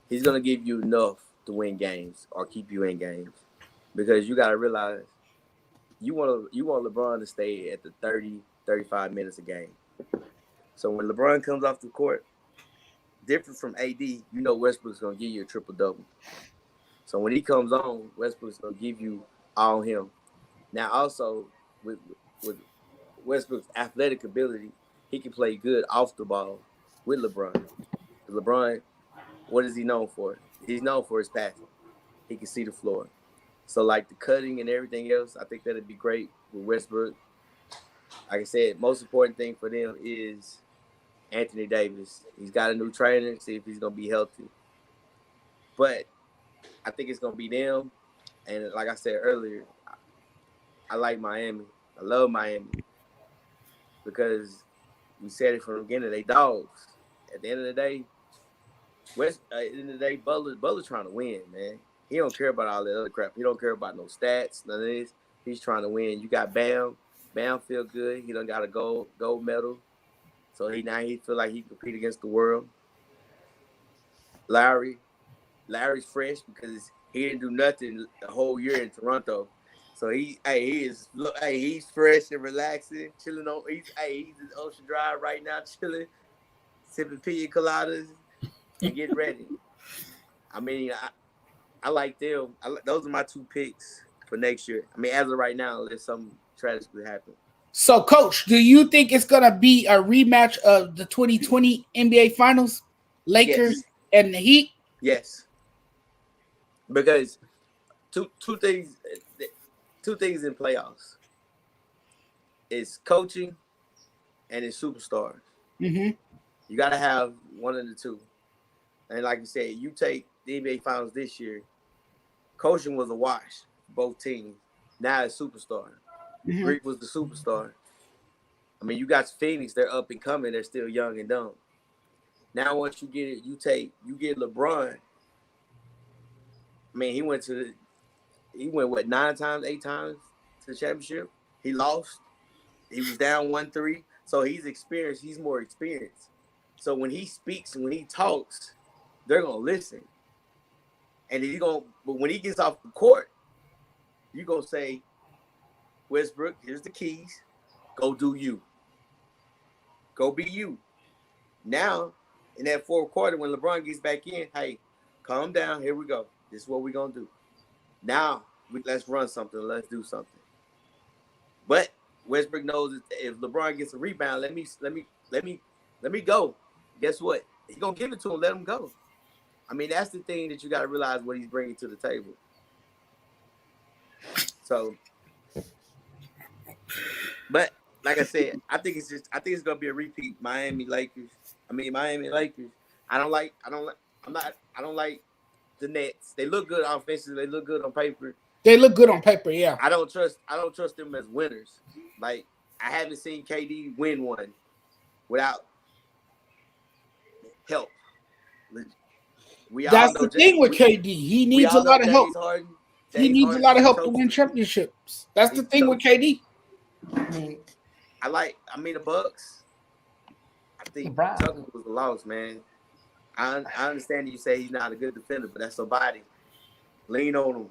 S4: enough to win games or keep you in games, because you gotta realize you want LeBron to stay at the 30, 35 minutes a game. So when LeBron comes off the court, different from AD, you know Westbrook's gonna give you a triple-double. So when he comes on, Westbrook's gonna give you all him. Now also with Westbrook's athletic ability, he can play good off the ball with LeBron. LeBron, what is he known for? He's known for his passing. He can see the floor. So like the cutting and everything else, I think that'd be great with Westbrook. Like I said, most important thing for them is Anthony Davis. He's got a new trainer, see if he's gonna be healthy. But I think it's gonna be them. And like I said earlier, I like Miami. I love Miami because we said it from the beginning. They dogs. At the end of the day, Butler's trying to win, man. He don't care about all that other crap. He don't care about no stats, none of this. He's trying to win. You got Bam. Bam feel good. He done got a gold medal. So he feel like he can compete against the world. Larry's fresh because he didn't do nothing the whole year in Toronto. So he's fresh and relaxing, chilling on. He's in Ocean Drive right now, chilling, sipping pina coladas, and getting ready. I mean, I like them. Those are my two picks for next year. I mean, as of right now, unless something tragically happens.
S2: So, Coach, do you think it's going to be a rematch of the 2020 NBA Finals, Lakers and the Heat?
S4: Yes. Because two things in playoffs. It's coaching and it's superstars.
S2: Mm-hmm.
S4: You got to have one of the two. And like you said, you take the NBA Finals this year, coaching was a wash, both teams. Now it's superstar.
S2: Mm-hmm.
S4: Greek was the superstar. I mean, you got Phoenix, they're up and coming, they're still young and dumb. Now once you get it, you get LeBron. I mean, he went 9 times, 8 times to the championship. He lost. He was down 1-3. So he's experienced, he's more experienced. So when he speaks and when he talks, they're gonna listen. And but when he gets off the court, you're gonna say, Westbrook, here's the keys. Go do you. Go be you. Now, in that fourth quarter, when LeBron gets back in, hey, calm down. Here we go. This is what we're gonna do. Now, let's run something. Let's do something. But Westbrook knows if LeBron gets a rebound, let me go. Guess what? He's gonna give it to him. Let him go. I mean, that's the thing that you got to realize what he's bringing to the table. So, but like I said, I think it's gonna be a repeat. Miami Lakers. I don't like the Nets. They look good offensively. They look good on paper.
S2: They look good on paper, yeah.
S4: I don't trust them as winners. Like, I haven't seen KD win one without help.
S2: That's the thing with KD. He needs a lot of help. he needs a lot of help to win championships. That's the thing with KD.
S4: I mean, the Bucks. I think Tucker was a loss, man. I understand you say he's not a good defender, but that's somebody. Lean on him.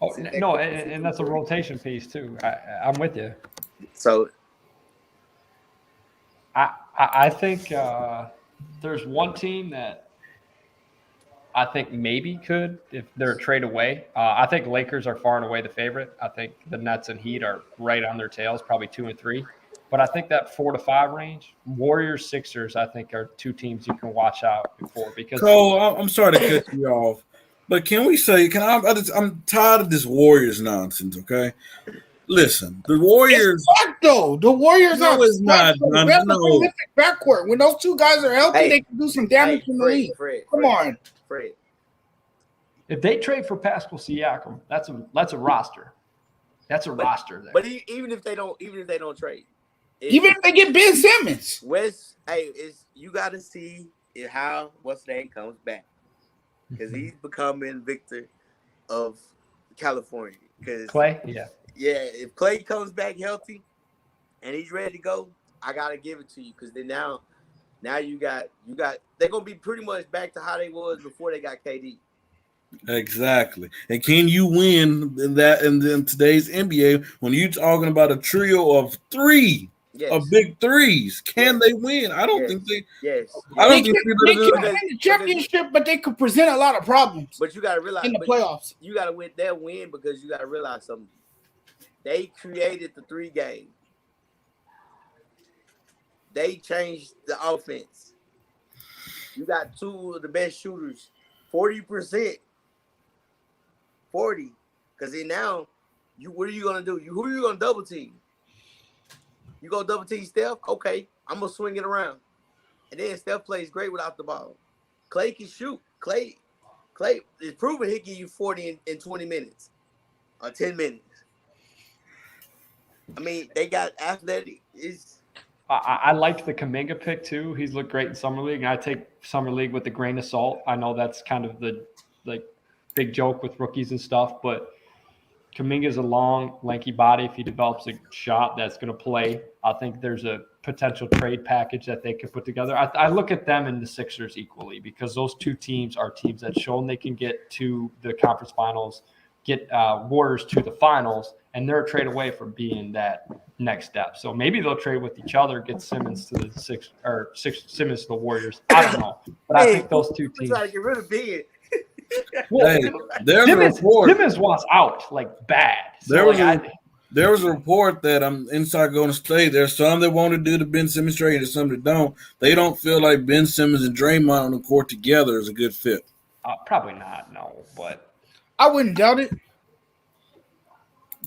S1: Oh, no, and that's a rotation piece too. I'm with you.
S4: So
S1: I think there's one team that I think maybe could, if they're a trade away. I think Lakers are far and away the favorite. I think the Nets and Heat are right on their tails, probably 2 and 3. But I think that 4 to 5 range, Warriors, Sixers, I think are two teams you can watch out for. Because
S3: Cole, I'm sorry to cut you off, but can we say? I'm tired of this Warriors nonsense. Okay, listen, the Warriors.
S2: Though the Warriors
S3: No,
S2: are
S3: it's not.
S2: no. Prolific backcourt. When those two guys are healthy, they can do some damage in the league. Come on,
S4: Fred.
S1: If they trade for Pascal Siakam, that's a roster. That's a roster there.
S4: But even if they don't trade.
S2: Even if they get Ben Simmons,
S4: you got to see how what's name comes back, because he's becoming victor of California. Because
S1: Clay,
S4: if Clay comes back healthy and he's ready to go, I gotta give it to you, because then now you got they're gonna be pretty much back to how they was before they got KD.
S3: Exactly. And can you win in today's NBA when you're talking about a trio of 3?
S4: Yes.
S3: Of big threes? Can they win? I don't think they.
S4: Yes.
S3: I don't think
S2: they can win the championship, but they could present a lot of problems.
S4: But you got to realize
S2: in the playoffs,
S4: you got to win because you got to realize something. They created the 3 game. They changed the offense. You got 2 of the best shooters, 40%. 40, because then now, what are you gonna do? Who are you gonna double team? You go double team Steph? Okay, I'm gonna swing it around, and then Steph plays great without the ball. Clay can shoot. Clay is proven he can give you 40 in 20 minutes or 10 minutes. I mean, they got athletic.
S1: I liked the Kuminga pick too. He's looked great in summer league, and I take summer league with a grain of salt. I know that's kind of the big joke with rookies and stuff, but Kuminga's a long, lanky body. If he develops a shot that's going to play, I think there's a potential trade package that they could put together. I look at them and the Sixers equally, because those two teams are teams that shown they can get to the conference finals, get Warriors to the finals, and they're a trade away from being that next step. So maybe they'll trade with each other, get Simmons to the Simmons to the Warriors. I don't know, but I think those two teams.
S4: Trying to get rid of Ben.
S3: Well, there's a report.
S1: Simmons wants out bad. So
S3: there was a report that I'm inside Golden State. There's some that want to do the Ben Simmons trade, and some that don't. They don't feel like Ben Simmons and Draymond on the court together is a good fit.
S1: Probably not, no. But
S2: I wouldn't doubt it.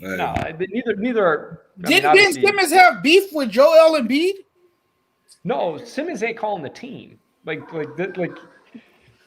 S1: No, neither are.
S2: Didn't Ben Simmons have beef with Joel Embiid?
S1: No, Simmons ain't calling the team.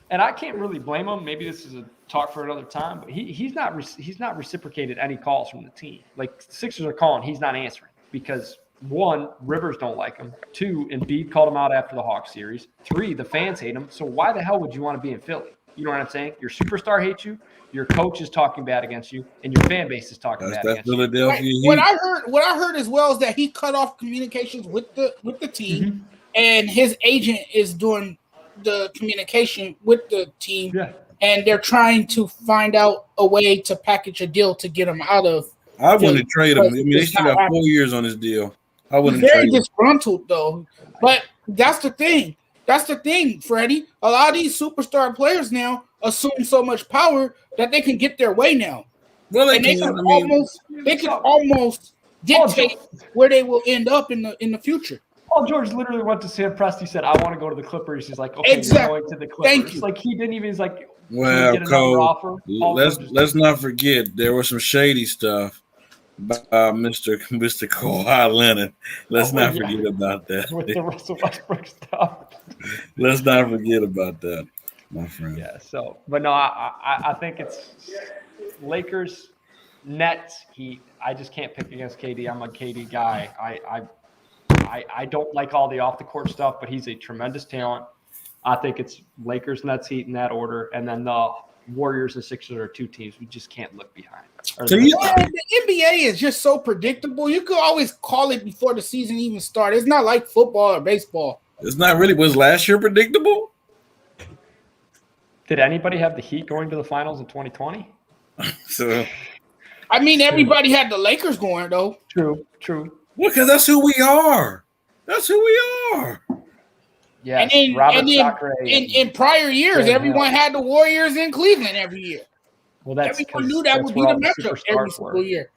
S1: And I can't really blame him. Maybe this is a talk for another time, but he's not reciprocated any calls from the team. Sixers are calling, he's not answering, because 1, Rivers don't like him. 2, Embiid called him out after the Hawks series. 3, the fans hate him. So why the hell would you want to be in Philly? You know what I'm saying? Your superstar hates you, your coach is talking bad against you, and your fan base is talking bad against
S3: Philadelphia
S2: you. What I heard as well is that he cut off communications with the team, and his agent is doing the communication with the team, and they're trying to find out a way to package a deal to get him out of.
S3: I wouldn't trade him. I mean, they still got 4 years on this deal. I wouldn't
S2: trade him.
S3: Very
S2: disgruntled though, but that's the thing. That's the thing, Freddie. A lot of these superstar players now assume so much power that they can get their way now.
S3: Well, they
S2: can almost dictate where they will end up in the future.
S1: Paul George literally went to Sam Presti, said, "I want to go to the Clippers." He's like, "Okay,
S2: exactly.
S1: You're going to the Clippers."
S2: Thank you.
S1: He didn't even. He's like,
S3: "Well, Cole, let's not forget there was some shady stuff by Mr. Kawhi Leonard. Let's not forget about that
S1: with the Russell Westbrook stuff.
S3: Let's not forget about that, my friend.
S1: Yeah. So, but no, I think it's Lakers, Nets. I just can't pick against KD. I'm a KD guy. I don't like all the off the court stuff, but he's a tremendous talent. I think it's Lakers, Nets, Heat in that order, and then the Warriors and Sixers are two teams we just can't look behind.
S3: So you,
S2: the NBA is just so predictable. You could always call it before the season even started. It's not like football or baseball.
S3: it's not really. Was last year predictable?
S1: Did anybody have the Heat going to the finals in 2020?
S3: So,
S2: I mean, everybody had the Lakers going though.
S1: True.
S3: well, because that's who we are. That's who we are.
S1: Yes,
S2: And
S1: Robert
S2: in,
S1: Sacre.
S2: in prior years,
S1: Graham
S2: everyone
S1: Hill.
S2: had the Warriors in Cleveland every year.
S1: Well, that's
S2: Everyone knew that would be the matchup every single year.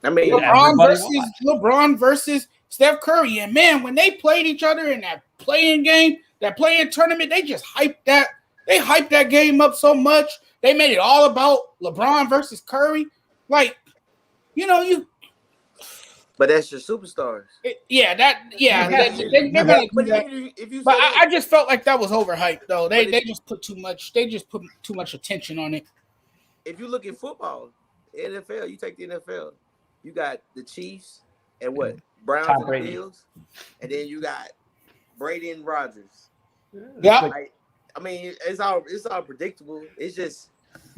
S4: I mean,
S2: LeBron versus Steph Curry. And man, when they played each other in that playing game, that playing tournament, they just hyped that. They hyped that game up so much. They made it all about LeBron versus Curry. Like,
S4: but that's your superstars.
S2: They're gonna do that. But I just felt like that was overhyped though. They just put too much. They just put too much attention on it.
S4: If you look at football, NFL, you take the NFL, you got the Chiefs and what? Browns
S1: Tom
S4: and the
S1: Brady.
S4: Bills, and then you got Brady and Rodgers.
S2: Yeah.
S4: Like, I mean, it's all predictable. It's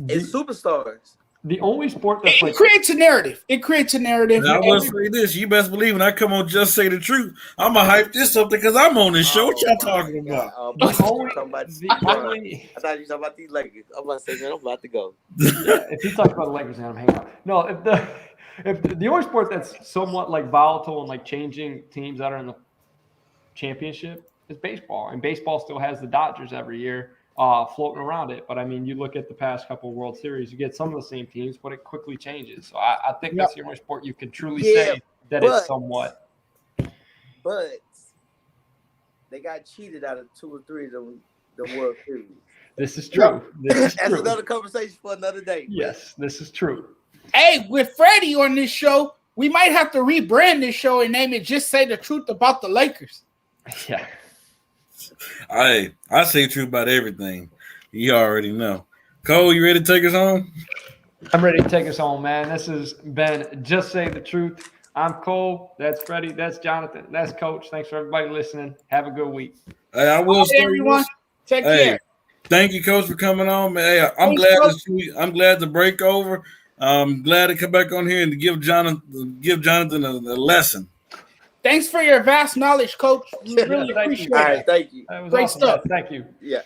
S4: superstars.
S1: The only sport that's
S2: It creates a narrative.
S3: Now, I will say this: you best believe when I come on, just say the truth. I'm gonna hype this up because I'm on this show. What y'all talking about?
S4: I thought you were talking about these Lakers. I'm about to say, man, I'm about to go.
S1: If you talk about the Lakers, I'm hanging out. No, if the only sport that's somewhat like volatile and like changing teams that are in the championship is baseball, and baseball still has the Dodgers every year floating around it. But I mean, you look at the past couple of World Series, you get some of the same teams, but it quickly changes. So I think that's the only sport you can truly say that it's somewhat.
S4: But they got cheated out of 2 or 3 of the World Series.
S1: This is true. That's
S4: another conversation for another day.
S1: Yes, this is true.
S2: Hey, with Freddie on this show, we might have to rebrand this show and name it "Just Say the Truth About the Lakers."
S1: Yeah.
S3: I say truth about everything. You already know. Cole, you ready to take us home?
S1: I'm ready to take us home, man. This has been Just Say the Truth. I'm Cole. That's Freddie. That's Jonathan. That's Coach. Thanks for everybody listening. Have a good week.
S3: Hey, I will say
S2: everyone. Take care.
S3: Thank you, Coach, for coming on, man. Hey, I'm glad to break over. I'm glad to come back on here and to give Jonathan a lesson.
S2: Thanks for your vast knowledge, Coach. We really appreciate it.
S4: All right, thank you.
S1: That was
S2: Great
S1: awesome,
S2: stuff.
S1: man. Thank you.
S4: Yeah.